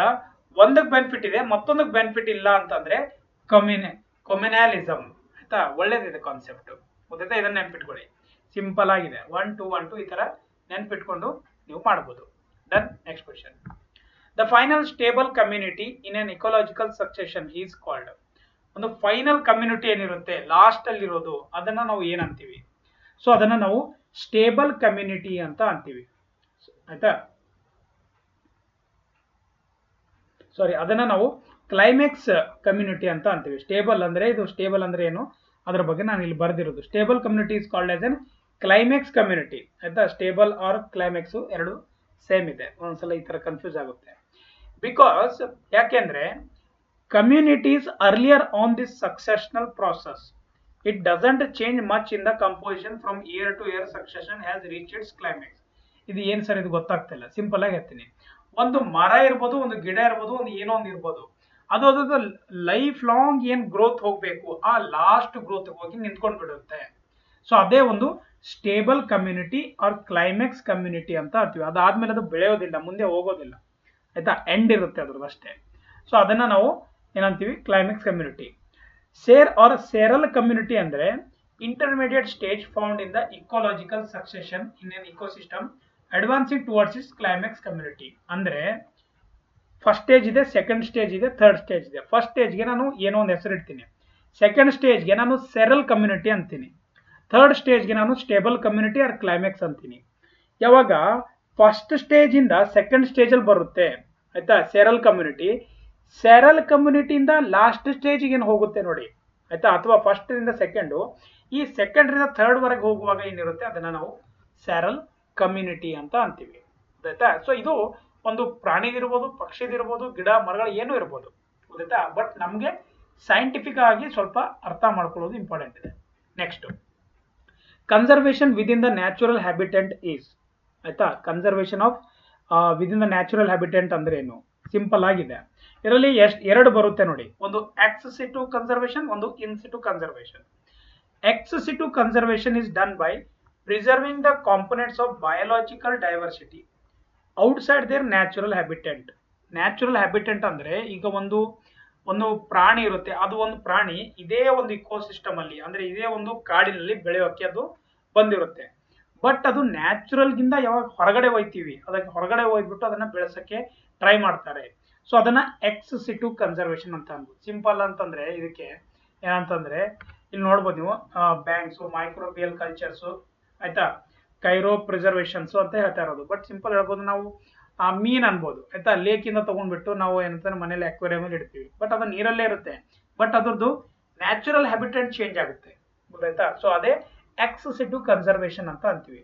ಒಂದಕ್ಕೆ ಬೆನಿಫಿಟ್ ಇದೆ ಮತ್ತೊಂದಕ್ಕೆ ಬೆನಿಫಿಟ್ ಇಲ್ಲ ಅಂತಂದ್ರೆ ಕೊಮ್ಯುನಾಲಿಸಮ್, ಆಯ್ತಾ. ಒಳ್ಳೇದಿದೆ ಕಾನ್ಸೆಪ್ಟ್, ಗೊತ್ತಾಯ್ತಾ. ಇದನ್ನ ನೆನ್ಪಿಟ್ಕೊಳ್ಳಿ, ಸಿಂಪಲ್ ಆಗಿದೆ. 1 2 1 2 ಈ ತರ ನೆನ್ಪಿಟ್ಕೊಂಡು ನೀವು ಮಾಡಬಹುದು. Done. Next question. The final stable community in N ecological succession is called. ಒಂದು ಫೈನಲ್ ಕಮ್ಯುನಿಟಿ ಏನಿರುತ್ತೆ ಲಾಸ್ಟ್ ಅಲ್ಲಿ ಇರೋದು, ಅದನ್ನ ನಾವು ಏನಂತೀವಿ? ಸೊ ಅದನ್ನ ನಾವು ಸ್ಟೇಬಲ್ ಕಮ್ಯುನಿಟಿ ಅಂತ ಅಂತೀವಿ, ಆಯ್ತಾ. ಸಾರಿ, ಅದನ್ನ ನಾವು ಕ್ಲೈಮ್ಯಾಕ್ಸ್ ಕಮ್ಯುನಿಟಿ ಅಂತ ಅಂತೀವಿ. ಸ್ಟೇಬಲ್ ಅಂದ್ರೆ, ಇದು ಸ್ಟೇಬಲ್ ಅಂದ್ರೆ ಏನು ಅದರ ಬಗ್ಗೆ ನಾನು ಇಲ್ಲಿ ಬರೆದಿರೋದು. Stable community is called as an climax community, ಆಯ್ತಾ. ಸ್ಟೇಬಲ್ ಆರ್ ಕ್ಲೈಮ್ಯಾಕ್ಸ್ ಎರಡು ಸೇಮ್ ಇದೆ, ಒಂದ್ಸಲ ಈ ತರ ಕನ್ಫ್ಯೂಸ್ ಆಗುತ್ತೆ. ಬಿಕಾಸ್ ಯಾಕೆಂದ್ರೆ communities earlier on this successional process, it doesn't change much in the composition from year to year, succession has reach its climax. ಇದು ಏನ್ ಸರ್, ಇದು ಗೊತ್ತಾಗ್ತಿಲ್ಲ, ಸಿಂಪಲ್ ಆಗಿ ಹೇಳ್ತೀನಿ. ಒಂದು ಮರ ಇರ್ಬೋದು, ಒಂದು ಗಿಡ ಇರ್ಬೋದು, ಒಂದು ಏನೋ ಒಂದು ಇರ್ಬೋದು, ಅದು ಲೈಫ್ ಲಾಂಗ್ ಏನ್ ಗ್ರೋತ್ ಹೋಗ್ಬೇಕು, ಆ ಲಾಸ್ಟ್ ಗ್ರೋತ್ ಹೋಗಿ ನಿಂತ್ಕೊಂಡ್ ಬಿಡುತ್ತೆ. ಸೊ ಅದೇ ಒಂದು stable community or climax community ಅಂತ ಅಂತೀವಿ. ಅದಾದ್ಮೇಲೆ ಅದು ಬೆಳೆಯೋದಿಲ್ಲ, ಮುಂದೆ ಹೋಗೋದಿಲ್ಲ, ಆಯ್ತಾ. ಎಂಡ್ ಇರುತ್ತೆ ಅದ್ರದ್ದು ಅಷ್ಟೇ. ಸೊ ಅದನ್ನ ನಾವು ಏನಂತೀವಿ? Climax community. Sere or seral community ಅಂದ್ರೆ intermediate stage found in the ecological succession in an ecosystem advancing towards is climax community. ಅಂದ್ರೆ ಫಸ್ಟ್ ಸ್ಟೇಜ್ ಇದೆ, ಸೆಕೆಂಡ್ ಸ್ಟೇಜ್ ಇದೆ, ಥರ್ಡ್ ಸ್ಟೇಜ್ ಇದೆ. ಫಸ್ಟ್ ಸ್ಟೇಜ್ಗೆ ನಾನು ಏನೋ ಒಂದು ಹೆಸರು ಇಡ್ತೀನಿ, ಸೆಕೆಂಡ್ ಸ್ಟೇಜ್ಗೆ ನಾನು ಸೆರಲ್ ಕಮ್ಯುನಿಟಿ ಅಂತೀನಿ, ಥರ್ಡ್ ಸ್ಟೇಜ್ಗೆ ನಾನು ಸ್ಟೇಬಲ್ ಕಮ್ಯುನಿಟಿ ಆರ್ ಕ್ಲೈಮ್ಯಾಕ್ಸ್ ಅಂತೀನಿ. ಯಾವಾಗ ಫಸ್ಟ್ ಸ್ಟೇಜ್ ಇಂದ ಸೆಕೆಂಡ್ ಸ್ಟೇಜ್ ಅಲ್ಲಿ ಬರುತ್ತೆ, ಆಯ್ತಾ, ಸೆರಲ್ ಕಮ್ಯುನಿಟಿ. ಸೆರಲ್ ಕಮ್ಯುನಿಟಿಯಿಂದ ಲಾಸ್ಟ್ ಸ್ಟೇಜ್ಗೆ ಏನು ಹೋಗುತ್ತೆ ನೋಡಿ, ಆಯ್ತಾ, ಅಥವಾ ಫಸ್ಟ್ ಇಂದ ಸೆಕೆಂಡು, ಈ ಸೆಕೆಂಡ್ ಇಂದ ಥರ್ಡ್ ವರೆಗೆ ಹೋಗುವಾಗ ಏನಿರುತ್ತೆ ಅದನ್ನ ನಾವು ಸೆರಲ್ ಕಮ್ಯುನಿಟಿ ಅಂತ ಅಂತೀವಿ, ಆಯ್ತಾ. ಸೊ ಇದು ಒಂದು ಪ್ರಾಣಿದಿರ್ಬೋದು, ಪಕ್ಷಿದಿರ್ಬೋದು, ಗಿಡ ಮರಗಳು ಏನೂ ಇರ್ಬೋದು, ಗೊತ್ತಾಯ್ತಾ. ಬಟ್ ನಮಗೆ ಸೈಂಟಿಫಿಕ್ ಆಗಿ ಸ್ವಲ್ಪ ಅರ್ಥ ಮಾಡ್ಕೊಳ್ಳೋದು ಇಂಪಾರ್ಟೆಂಟ್ ಇದೆ. Next, conservation within the natural habitant is, ಆಯ್ತಾ. Conservation of within the natural habitant ಅಂದ್ರೆ ಏನು? ಸಿಂಪಲ್ ಆಗಿದೆ. ಇದರಲ್ಲಿ ಎರಡು ಬರುತ್ತೆ ನೋಡಿ, ಒಂದು ಎಕ್ಸ್ ಸಿಟು ಕನ್ಸರ್ವೇಷನ್, ಒಂದು in situ conservation. Ex situ conservation is done by preserving the components of biological diversity outside their natural habitant. Natural habitant ಅಂದ್ರೆ ಈಗ ಒಂದು ಪ್ರಾಣಿ ಇರುತ್ತೆ, ಅದು ಒಂದು ಪ್ರಾಣಿ ಇದೇ ಒಂದು ಇಕೋಸಿಸ್ಟಮ್ ಅಲ್ಲಿ, ಅಂದ್ರೆ ಇದೇ ಒಂದು ಕಾಡಿನಲ್ಲಿ ಬೆಳೆಯೋಕೆ ಅದು ಬಂದಿರುತ್ತೆ. ಬಟ್ ಅದು ನ್ಯಾಚುರಲ್ ಗಿಂತ ಯಾವಾಗ ಹೊರಗಡೆ ಹೋಯ್ತೀವಿ, ಅದಕ್ಕೆ ಹೊರಗಡೆ ಹೋಗ್ಬಿಟ್ಟು ಅದನ್ನ ಬೆಳೆಸಕ್ಕೆ ಟ್ರೈ ಮಾಡ್ತಾರೆ. ಸೊ ಅದನ್ನ ಎಕ್ಸ್ ಸಿಟು ಕನ್ಸರ್ವೇಷನ್ ಅಂತ ಅನ್ಬೋದು. ಸಿಂಪಲ್ ಅಂತಂದ್ರೆ ಇದಕ್ಕೆ ಏನಂತಂದ್ರೆ ಇಲ್ಲಿ ನೋಡ್ಬೋದು ನೀವು, ಬ್ಯಾಂಕ್ಸ್, ಮೈಕ್ರೋಬಿಯಲ್ ಕಲ್ಚರ್ಸ್, ಆಯ್ತಾ, ಕೈರೋ ಪ್ರಿಸರ್ವೇಷನ್ಸ್ ಅಂತ ಹೇಳ್ತಾ ಇರೋದು. ಬಟ್ ಸಿಂಪಲ್ ಹೇಳ್ಬೋದು ನಾವು ಮೀನ್ ಅನ್ಬೋದು, ಆಯ್ತಾ. ಲೇಕಿಂದ ತಗೊಂಡ್ಬಿಟ್ಟು ನಾವು ಏನಂತಾರೆ ಮನೇಲಿ ಅಕ್ವೇರಿಯಂ ಅಲ್ಲಿ ಇಡ್ತೀವಿ, ಬಟ್ ಅದು ನೀರಲ್ಲೇ ಇರುತ್ತೆ, ಬಟ್ ಅದ್ರದ್ದು ನ್ಯಾಚುರಲ್ ಹ್ಯಾಬಿಟೆಂಟ್ ಚೇಂಜ್ ಆಗುತ್ತೆ, ಗೊತ್ತಾಯ್ತಾ. ಸೊ ಅದೇ ಎಕ್ಸ್ ಸಿಟು ಕನ್ಸರ್ವೇಷನ್ ಅಂತ ಅಂತೀವಿ.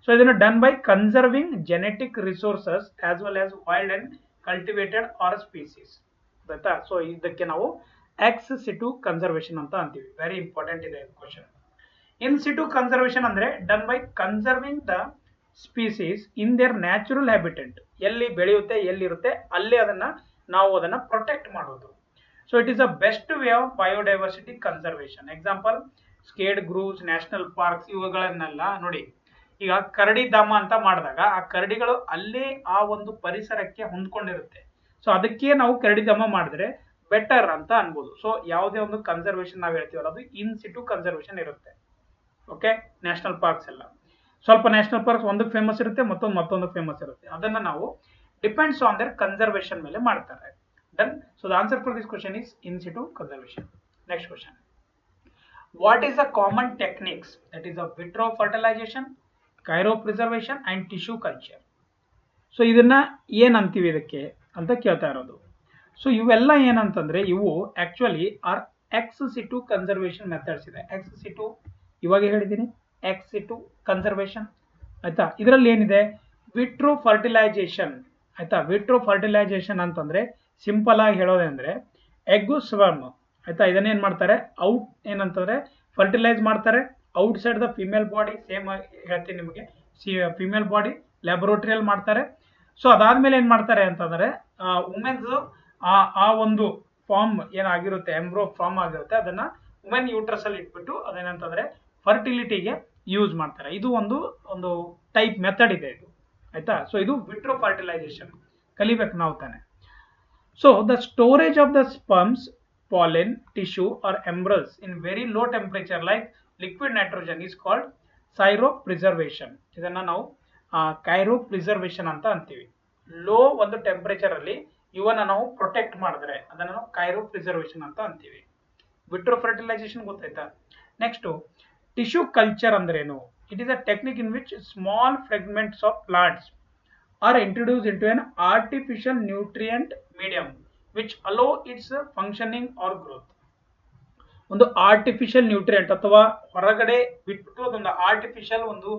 ಸೊ ಇದನ್ನು done by conserving genetic resources as well as wild and cultivated or species, ಗೊತ್ತಾಯ್ತಾ. ಸೊ ಇದಕ್ಕೆ ನಾವು ಎಕ್ಸ್ ಸಿಟು ಕನ್ಸರ್ವೇಷನ್ ಅಂತ ಅಂತೀವಿ. ವೆರಿ ಇಂಪಾರ್ಟೆಂಟ್ ಇದೆ ಕ್ವಶನ್. ಇನ್ ಸಿಟು ಕನ್ಸರ್ವೇಷನ್ ಅಂದ್ರೆ done by conserving the species in their natural habitant, ಎಲ್ಲಿ ಬೆಳೆಯುತ್ತೆ ಎಲ್ಲಿರುತ್ತೆ ಅಲ್ಲೇ ನಾವು ಅದನ್ನ ಪ್ರೊಟೆಕ್ಟ್ ಮಾಡೋದು. So it is the best way of biodiversity conservation. Example sacred groves, national parks ಇವುಗಳನ್ನೆಲ್ಲ ನೋಡಿ. ಈಗ ಕರಡಿ ಧಾಮ ಅಂತ ಮಾಡಿದಾಗ ಆ ಕರಡಿಗಳು ಅಲ್ಲೇ ಆ ಒಂದು ಪರಿಸರಕ್ಕೆ ಹೊಂದ್ಕೊಂಡಿರುತ್ತೆ. ಸೊ ಅದಕ್ಕೆ ನಾವು ಕರಡಿ ಧಾಮ ಮಾಡಿದ್ರೆ ಬೆಟರ್ ಅಂತ ಅನ್ಬೋದು. ಸೊ ಯಾವುದೇ ಒಂದು ಕನ್ಸರ್ವೇಷನ್ ನಾವು ಹೇಳ್ತೀವಲ್ಲ ಅದು ಇನ್ ಸಿಟು ಕನ್ಸರ್ವೇಷನ್ ಇರುತ್ತೆ. ಓಕೆ, ನ್ಯಾಷನಲ್ ಪಾರ್ಕ್ಸ್ ಎಲ್ಲ ಸ್ವಲ್ಪ ನ್ಯಾಷನಲ್ ಪಾರ್ಕ್ಸ್ ಒಂದಕ್ಕೆ ಫೇಮಸ್ ಇರುತ್ತೆ, ಮತ್ತೊಂದು ಫೇಮಸ್ ಇರುತ್ತೆ. ಅದನ್ನ ನಾವು ಡಿಪೆಂಡ್ಸ್ ಆನ್ ದರ್ ಕನ್ಸರ್ವೇಷನ್ ಮೇಲೆ ಮಾಡ್ತಾರೆ. Done. So the answer for this question is in situ conservation. Next question, what is the common techniques that is of vitro fertilization, cryopreservation and tissue culture? So ಇದನ್ನ ಏನ್ ಅಂತೀವಿ ಇದಕ್ಕೆ ಅಂತ ಕೇಳ್ತಾ ಇರೋದು. So ಇವೆಲ್ಲ ಏನಂತಂದ್ರೆ ಇವು actually R X situ conservation methods ಇದೆ. ಎಕ್ಸ್ ಸಿಟು ಇವಾಗ ಹೇಳಿದ್ದೀನಿ, ಎಕ್ಸ್ ಸಿಟು ಕನ್ಸರ್ವೇಷನ್ ಆಯ್ತಾ. ಇದರಲ್ಲಿ ಏನಿದೆ, ವಿಟ್ರೋ ಫರ್ಟಿಲೈಸೇಷನ್ ಆಯ್ತಾ. ವಿಟ್ರೋ ಫರ್ಟಿಲೈಸೇಷನ್ ಅಂತಂದ್ರೆ ಸಿಂಪಲ್ ಆಗಿ ಹೇಳೋದಂದ್ರೆ ಎಗ್ ಸ್ವರ್ಮ್ ಆಯ್ತಾ. ಇದನ್ನೇನ್ ಮಾಡ್ತಾರೆ, ಔಟ್ ಏನಂತಂದ್ರೆ ಫರ್ಟಿಲೈಸ್ ಮಾಡ್ತಾರೆ out side the female body. Same ಹೇಳ್ತೀನಿ ನಿಮಗೆ, ಫಿಮೇಲ್ ಬಾಡಿ ಲ್ಯಾಬೊರೇಟರಿಯಲ್ಲಿ ಮಾಡ್ತಾರೆ. ಸೊ ಅದಾದ್ಮೇಲೆ ಏನ್ ಮಾಡ್ತಾರೆ ಅಂತಂದ್ರೆ ವುಮೆನ್ಸ್ ಆ ಒಂದು ಫಾರ್ಮ್ ಏನಾಗಿರುತ್ತೆ, ಎಂಬ್ರೋ ಫಾರ್ಮ್ ಆಗಿರುತ್ತೆ, ಅದನ್ನ ವುಮೆನ್ ಯೂಟ್ರಸ್ ಅಲ್ಲಿ ಇಟ್ಬಿಟ್ಟು ಅದೇನಂತಂದ್ರೆ ಫರ್ಟಿಲಿಟಿಗೆ ಯೂಸ್ ಮಾಡ್ತಾರೆ. ಇದು ಒಂದು ಟೈಪ್ ಮೆಥಡ್ ಇದೆ ಇದು ಆಯ್ತಾ. ಸೊ ಇದು ವಿಟ್ರೋ ಫರ್ಟಿಲೈಸೇಷನ್ ಕಲಿಬೇಕು ನಾವು ತಾನೆ. So the storage of the sperms, pollen, tissue or embryos in very low temperature like liquid nitrogen is called cryopreservation. ಇದನ್ನ ನಾವು cryopreservation ಅಂತ ಅಂತೀವಿ. ಲೋ ಒಂದು ಟೆಂಪರೇಚರ್ ಅಲ್ಲಿ ಇವನ್ನ ನಾವು ಪ್ರೊಟೆಕ್ಟ್ ಮಾಡಿದ್ರೆ ಅದನ್ನ ನಾವು cryopreservation ಅಂತ ಅಂತೀವಿ. ವಿಟ್ರೋ ಫರ್ಟಿಲೈಸೇಷನ್ ಗೊತ್ತಾಯ್ತಾ. ನೆಕ್ಸ್ಟ್, ಟಿಶ್ಯೂ ಕಲ್ಚರ್ ಅಂದ್ರೇನು? It is a technique in which small fragments of plants are introduced into an artificial nutrient medium which allow its functioning or growth. ಒಂದು ಆರ್ಟಿಫಿಷಿಯಲ್ ನ್ಯೂಟ್ರಿಯೆಂಟ್ ಅಥವಾ ಹೊರಗಡೆ ಬಿಟ್ಬಿಟ್ಟು ಅದೊಂದು artificial ಒಂದು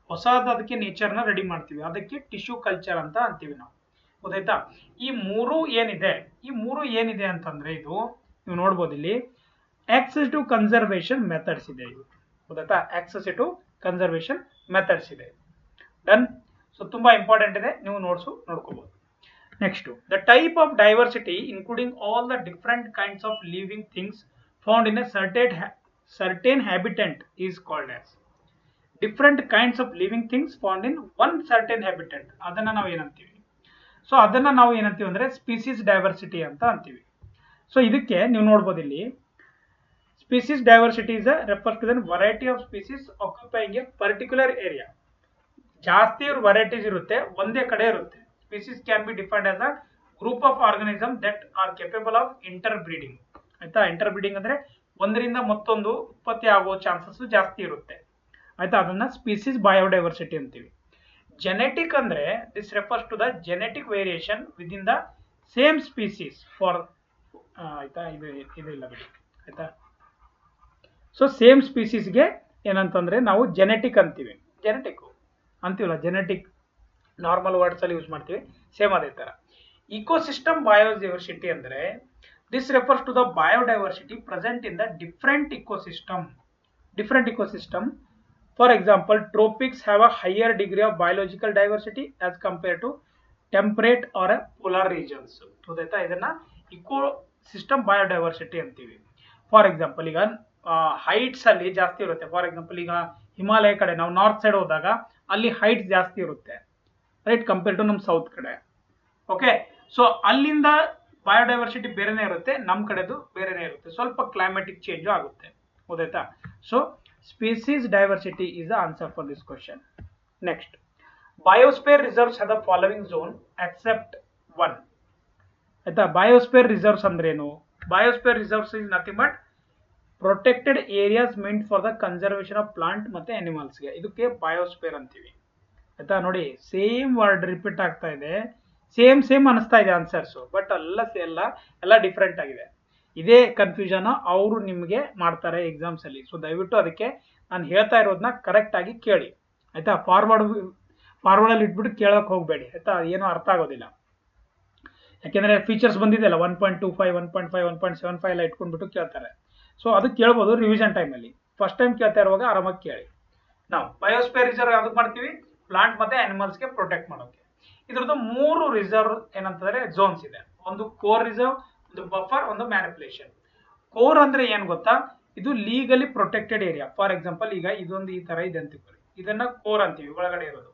ಹೊಸದ ಅದಕ್ಕೆ ನೇಚರ್ನ ರೆಡಿ ಮಾಡ್ತೀವಿ, ಅದಕ್ಕೆ ಟಿಶ್ಯೂ ಕಲ್ಚರ್ ಅಂತ ಅಂತೀವಿ ನಾವು. ಗೊತ್ತಾಯ್ತಾ. ಈ ಮೂರು ಏನಿದೆ ಅಂತಂದ್ರೆ ಇದು ನೀವು ನೋಡ್ಬೋದು ಇಲ್ಲಿ ಆಕ್ಸೆಸ್ ಟು ಕನ್ಸರ್ವೇಷನ್ ಮೆಥಡ್ಸ್ ಇದೆ. ಇದು ಗೊತ್ತಾಯ್ತಾ, ಆಕ್ಸೆಸ್ ಟು ಕನ್ಸರ್ವೇಷನ್ ಮೆಥಡ್ಸ್ ಇದೆ. ಡನ್. ಸೊ ತುಂಬಾ ಇಂಪಾರ್ಟೆಂಟ್ ಇದೆ, ನೀವು ನೋಡ್ಕೋಬಹುದು. Next, the type of diversity including all the different kinds of living things found in a certain habitant is called as. Different kinds of living things found in one certain habitant, ಅದನ್ನ ನಾವು ಏನಂತೀವಿ? So ಅದನ್ನ ನಾವು ಏನಂತೀವಿ ಅಂದ್ರೆ species diversity ಅಂತ ಅಂತೀವಿ. So ಇದಕ್ಕೆ ನೀವು ನೋಡ್ಬೋದು ಇಲ್ಲಿ species diversity is refers to the variety of species occupying a particular area. ಜಾಸ್ತಿ ವೆರೈಟೀಸ್ ಇರುತ್ತೆ, ಒಂದೇ ಕಡೆ ಇರುತ್ತೆ. Species can be defined as a group of organism that are capable of inter breeding ಆಯ್ತಾ. ಇಂಟರ್ ಬ್ರೀಡಿಂಗ್ ಅಂದ್ರೆ ಒಂದರಿಂದ ಮತ್ತೊಂದು ಉತ್ಪತ್ತಿ ಆಗೋ ಚಾನ್ಸಸ್ ಜಾಸ್ತಿ ಇರುತ್ತೆ ಆಯ್ತಾ. ಅದನ್ನ ಸ್ಪೀಸೀಸ್ ಬಯೋಡೈವರ್ಸಿಟಿ ಅಂತೀವಿ. ಜೆನೆಟಿಕ್ ಅಂದ್ರೆ this refers to the genetic variation within the same species for ಆಯ್ತಾ. ಇದು ಇಲ್ಲ ಬಿಡಿ ಆಯ್ತಾ. ಸೊ ಸೇಮ್ ಸ್ಪೀಸೀಸ್ಗೆ ಏನಂತಂದ್ರೆ ನಾವು ಜೆನೆಟಿಕ್ ಅಂತೀವಿ. ಅಂತೀವಲ್ಲ ಜೆನೆಟಿಕ್, ನಾರ್ಮಲ್ ವರ್ಡ್ಸ್ ಅಲ್ಲಿ ಯೂಸ್ ಮಾಡ್ತೀವಿ. ಸೇಮ್ ಅದೇ ತರ. ಇಕೋಸಿಸ್ಟಮ್ ಬಯೋಡೈವರ್ಸಿಟಿ ಅಂದ್ರೆ this refers to the biodiversity present in the different ecosystem. For example, tropics have a higher degree of biological diversity as compare to temperate or polar regions. ಗೊತ್ತಾಯ್ತಾ. ಇದನ್ನ ecosystem biodiversity ಅಂತೀವಿ. For example, ಈಗ heights ಅಲ್ಲಿ ಜಾಸ್ತಿ ಇರುತ್ತೆ. For example, ಈಗ ಹಿಮಾಲಯ ಕಡೆ ನಾವು ನಾರ್ತ್ ಸೈಡ್ ಹೋದಾಗ ಅಲ್ಲಿ ಹೈಟ್ಸ್ ಜಾಸ್ತಿ ಇರುತ್ತೆ ರೈಟ್, ಕಂಪೇರ್ ಟು ನಮ್ಮ ಸೌತ್ ಕಡೆ. ಓಕೆ, ಸೊ ಅಲ್ಲಿಂದ ಬಯೋಡೈವರ್ಸಿಟಿ ಬೇರೆನೇ ಇರುತ್ತೆ, ನಮ್ಮ ಕಡೆದು ಬೇರೆನೇ ಇರುತ್ತೆ. ಸ್ವಲ್ಪ ಕ್ಲೈಮ್ಯಾಟಿಕ್ ಚೇಂಜ್ ಆಗುತ್ತೆ. ಗೊತ್ತಾಯ್ತಾ. So species diversity is the answer for this question. Next, biosphere reserves have the following zone accept one ಆಯ್ತಾ. ಬಯೋಸ್ಫಿಯರ್ ರಿಸರ್ವ್ಸ್ ಅಂದ್ರೇನು? Biosphere reserves is nothing but protected areas meant for the conservation of plant ಮತ್ತೆ ಅನಿಮಲ್ಸ್ಗೆ, ಇದಕ್ಕೆ biosphere ಅಂತೀವಿ ಆಯ್ತಾ. ನೋಡಿ, same word repeat ಆಗ್ತಾ ಇದೆ, same ಅನಿಸ್ತಾ ಇದೆ ಆನ್ಸರ್ಸ್, ಬಟ್ ಎಲ್ಲ ಡಿಫ್ರೆಂಟ್ ಆಗಿದೆ. ಇದೇ ಕನ್ಫ್ಯೂಷನ್ ಅವರು ನಿಮಗೆ ಮಾಡ್ತಾರೆ ಎಕ್ಸಾಮ್ಸ್ ಅಲ್ಲಿ. ಸೊ ದಯವಿಟ್ಟು ಅದಕ್ಕೆ ನಾನು ಹೇಳ್ತಾ ಇರೋದನ್ನ ಕರೆಕ್ಟ್ ಆಗಿ ಕೇಳಿ ಆಯ್ತಾ. ಫಾರ್ವರ್ಡ್ ಅಲ್ಲಿ ಇಟ್ಬಿಟ್ಟು ಕೇಳಕ್ ಹೋಗ್ಬೇಡಿ ಆಯ್ತಾ, ಏನೋ ಅರ್ಥ ಆಗೋದಿಲ್ಲ. ಯಾಕೆಂದ್ರೆ ಫೀಚರ್ಸ್ ಬಂದಿದೆಯಲ್ಲ 1.25, 1.5, 1.75 ಎಲ್ಲ ಇಟ್ಕೊಂಡ್ಬಿಟ್ಟು ಕೇಳ್ತಾರೆ. ಸೊ ಅದು ಕೇಳ್ಬೋದು ರಿವಿಷನ್ ಟೈಮಲ್ಲಿ. ಫಸ್ಟ್ ಟೈಮ್ ಕೇಳ್ತಾ ಇರುವಾಗ ಆರಾಮಾಗಿ ಕೇಳಿ. ನಾವು ಬಯೋಸ್ಫಿಯರ್ ರಿಸರ್ವ್ ಯಾವ್ದಕ್ಕೆ ಮಾಡ್ತೀವಿ? ಪ್ಲಾಂಟ್ ಮತ್ತೆ ಅನಿಮಲ್ಸ್ಗೆ ಪ್ರೊಟೆಕ್ಟ್ ಮಾಡೋಕೆ. ಇದ್ರದ್ದು 3 ರಿಸರ್ವ್ ಏನಂತಂದ್ರೆ ಝೋನ್ಸ್ ಇದೆ. ಒಂದು ಕೋರ್ ರಿಸರ್ವ್, ಒಂದು ಬಫರ್, ಒಂದು ಮ್ಯಾನಿಪುಲೇಷನ್. ಕೋರ್ ಅಂದ್ರೆ ಏನ್ ಗೊತ್ತಾ? ಇದು legally protected area. For example ಈಗ ಇದೊಂದು ಈ ತರ ಇದೆ ಅಂತಿಕೊಳ್ಳಿ, ಇದನ್ನ ಕೋರ್ ಅಂತೀವಿ ಒಳಗಡೆ ಇರೋದು.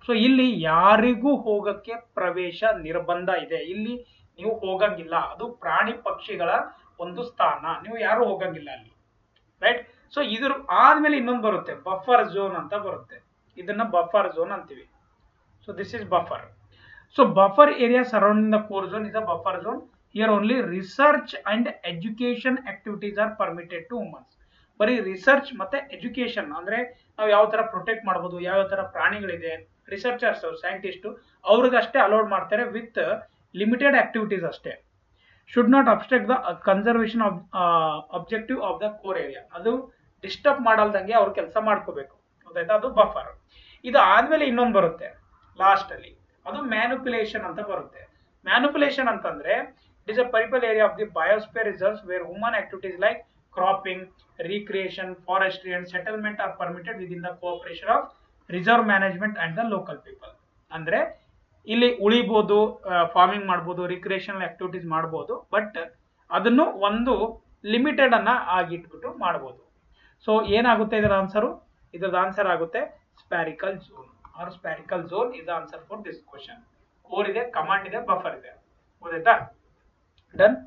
ಸೊ ಇಲ್ಲಿ ಯಾರಿಗೂ ಹೋಗಕ್ಕೆ ಪ್ರವೇಶ ನಿರ್ಬಂಧ ಇದೆ, ಇಲ್ಲಿ ನೀವು ಹೋಗಂಗಿಲ್ಲ, ಅದು ಪ್ರಾಣಿ ಪಕ್ಷಿಗಳ ಒಂದು ಸ್ಥಾನ, ನೀವು ಯಾರು ಹೋಗಂಗಿಲ್ಲ ಅಲ್ಲಿ, ರೈಟ್. ಸೊ ಇದ್ರ ಆದ್ಮೇಲೆ ಇನ್ನೊಂದು ಬರುತ್ತೆ, ಬಫರ್ ಝೋನ್ ಅಂತ ಬರುತ್ತೆ, ಇದನ್ನ ಬಫರ್ ಝೋನ್ ಅಂತೀವಿ. So this is buffer. So buffer area surrounding the core zone is a buffer zone. Here only research and education activities are permitted to humans. ಬರೀ research ಮತ್ತೆ ಎಜುಕೇಶನ್ ಅಂದ್ರೆ ನಾವು ಯಾವ ತರ ಪ್ರೊಟೆಕ್ಟ್ ಮಾಡ್ಬೋದು, ಯಾವ ತರ ಪ್ರಾಣಿಗಳಿದೆ, ರಿಸರ್ಚರ್ಸ್ ಸೈಂಟಿಸ್ಟ್ ಅವ್ರಿಗಷ್ಟೇ ಅಲೋಡ್ ಮಾಡ್ತಾರೆ ವಿತ್ ಲಿಮಿಟೆಡ್ ಆಕ್ಟಿವಿಟೀಸ್ ಅಷ್ಟೇ. Should not obstruct the conservation objective of the core area. ಅದು ಡಿಸ್ಟರ್ಬ್ ಮಾಡಲ್ದಂಗೆ ಅವ್ರು ಕೆಲಸ ಮಾಡ್ಕೋಬೇಕು, ಗೊತ್ತಾಯ್ತಾ, ಅದು ಬಫರ್. ಇದು ಆದ್ಮೇಲೆ ಇನ್ನೊಂದು ಬರುತ್ತೆ ಲಾಸ್ಟ್ ಅಲ್ಲಿ, ಅದು ಮ್ಯಾನುಪುಲೇಷನ್ ಅಂತ ಬರುತ್ತೆ. ಮ್ಯಾನುಪುಲೇಷನ್ ಅಂತಂದ್ರೆ it is a purple area of the biosphere reserves where human activities like cropping, recreation, forestry and settlement are permitted within the cooperation of reserve management and the local people. ಅಂದ್ರೆ ಇಲ್ಲಿ ಉಳಿಬಹುದು, farming ಮಾಡಬಹುದು, recreational activities ಮಾಡಬಹುದು, but ಅದನ್ನು ಒಂದು limited ಅನ್ನ ಆಗಿಟ್ಬಿಟ್ಟು ಮಾಡಬಹುದು. So ಏನಾಗುತ್ತೆ ಇದರ ಆನ್ಸರ್? ಇದರ ಆನ್ಸರ್ ಆಗುತ್ತೆ spherical zone or spherical zone is answer for this question. Core ಇದೆ, ಕಮಾಂಡ್ ಇದೆ, ಬಫರ್ ಇದೆ, ಗೊತ್ತಾಯ್ತಾ? Done.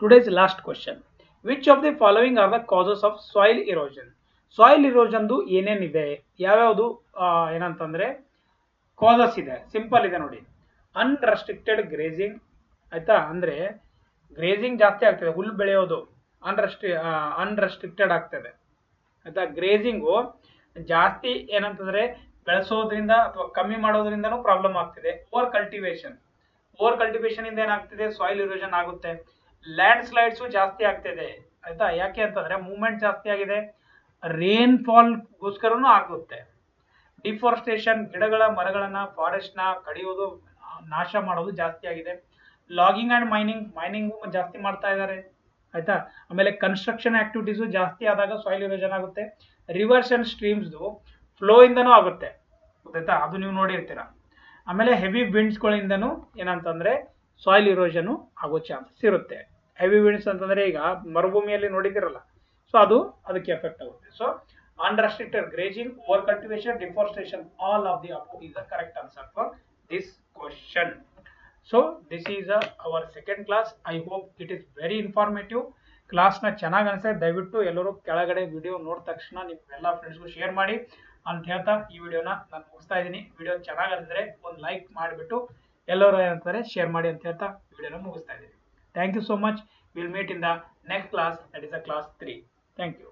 Today's last question. Which of the following are the causes of soil erosion? Soil ಇರೋಷನ್ದು ಏನೇನಿದೆ, ಯಾವ್ಯಾವುದು ಏನಂತಂದ್ರೆ ಕಾಸಸ್ ಇದೆ, ಸಿಂಪಲ್ ಇದೆ ನೋಡಿ. ಅನ್ರೆಸ್ಟ್ರಿಕ್ಟೆಡ್ ಗ್ರೇಸಿಂಗ್, ಆಯ್ತಾ, ಅಂದ್ರೆ ಗ್ರೇಸಿಂಗ್ ಜಾಸ್ತಿ ಆಗ್ತದೆ, ಹುಲ್ಲು ಬೆಳೆಯೋದು ಅನ್ರೆಸ್ಟ್ರಿಕ್ಟೆಡ್ ಆಗ್ತದೆ, ಆಯ್ತಾ. ಗ್ರೇಸಿಂಗು ಜಾಸ್ತಿ ಏನಂತಂದ್ರೆ ಬೆಳೆಸೋದ್ರಿಂದ ಅಥವಾ ಕಮ್ಮಿ ಮಾಡೋದ್ರಿಂದನೂ ಪ್ರಾಬ್ಲಮ್ ಆಗ್ತಿದೆ. ಓವರ್ ಕಲ್ಟಿವೇಶನ್ ಇಂದ ಏನಾಗ್ತಿದೆ, ಸಾಯಿಲ್ ಇರೋಷನ್ ಆಗುತ್ತೆ. ಲ್ಯಾಂಡ್ ಸ್ಲೈಡ್ಸ್ ಜಾಸ್ತಿ ಆಗ್ತಿದೆ, ಆಯ್ತಾ. ಯಾಕೆ ಅಂತಂದ್ರೆ ಮೂವ್ಮೆಂಟ್ ಜಾಸ್ತಿ ಆಗಿದೆ, ರೇನ್ ಫಾಲ್ ಗೋಸ್ಕರನೂ ಆಗುತ್ತೆ. ಡಿಫಾರೆಸ್ಟೇಷನ್, ಗಿಡಗಳ ಮರಗಳನ್ನ ಫಾರೆಸ್ಟ್ ನ ಕಡಿಯೋದು, ನಾಶ ಮಾಡೋದು ಜಾಸ್ತಿ ಆಗಿದೆ. ಲಾಗಿಂಗ್ ಅಂಡ್ ಮೈನಿಂಗ್ ಜಾಸ್ತಿ ಮಾಡ್ತಾ ಇದ್ದಾರೆ, ಆಯ್ತಾ. ಆಮೇಲೆ ಕನ್ಸ್ಟ್ರಕ್ಷನ್ ಆಕ್ಟಿವಿಟೀಸು ಜಾಸ್ತಿ ಆದಾಗ ಸಾಯಿಲ್ ಇರೋಷನ್ ಆಗುತ್ತೆ. ರಿವರ್ಸ್ ಅಂಡ್ ಸ್ಟ್ರೀಮ್ಸ್ ಫ್ಲೋ ಇಂದನೂ ಆಗುತ್ತೆ, ಗೊತ್ತಾಯ್ತಾ, ಅದು ನೀವು ನೋಡಿರ್ತೀರಾ. ಆಮೇಲೆ ಹೆವಿ ವಿಂಡ್ಸ್ ಗಳಿಂದನೂ ಏನಂತಂದ್ರೆ ಸಾಯಿಲ್ ಇರೋಷನ್ ಆಗೋ ಚಾನ್ಸಸ್ ಇರುತ್ತೆ. ಹೆವಿ ವಿಂಡ್ಸ್ ಅಂತಂದ್ರೆ ಈಗ ಮರುಭೂಮಿಯಲ್ಲಿ ನೋಡಿದಿರಲ್ಲ, ಸೊ ಅದಕ್ಕೆ ಎಫೆಕ್ಟ್ ಆಗುತ್ತೆ. So unrestricted grazing, over cultivation, deforestation, all of the above is the correct answer for this question. So this is our second class. I hope it is very informative. Class ನ ಚೆನ್ನಾಗಿ ಅನಿಸಿದ್ರೆ ದಯವಿಟ್ಟು ಎಲ್ಲರೂ ಕೆಳಗಡೆ video ನೋಡಿದ ತಕ್ಷಣ ನಿಮ್ಮ ಎಲ್ಲ ಫ್ರೆಂಡ್ಸ್ಗೂ ಶೇರ್ ಮಾಡಿ ಅಂತ ಹೇಳ್ತಾ ಈ ವಿಡಿಯೋನ ನಾನು ಮುಗಿಸ್ತಾ ಇದ್ದೀನಿ. ವಿಡಿಯೋ ಚೆನ್ನಾಗಿ ಅನಿಸಿದ್ರೆ ಒಂದು ಲೈಕ್ ಮಾಡಿಬಿಟ್ಟು ಎಲ್ಲರೂ ಏನಂತಾರೆ ಶೇರ್ ಮಾಡಿ ಅಂತ ಹೇಳ್ತಾ ವಿಡಿಯೋನ ಮುಗಿಸ್ತಾ ಇದ್ದೀನಿ. Thank you so much. We'll meet in the next class, that is the class 3. Thank you.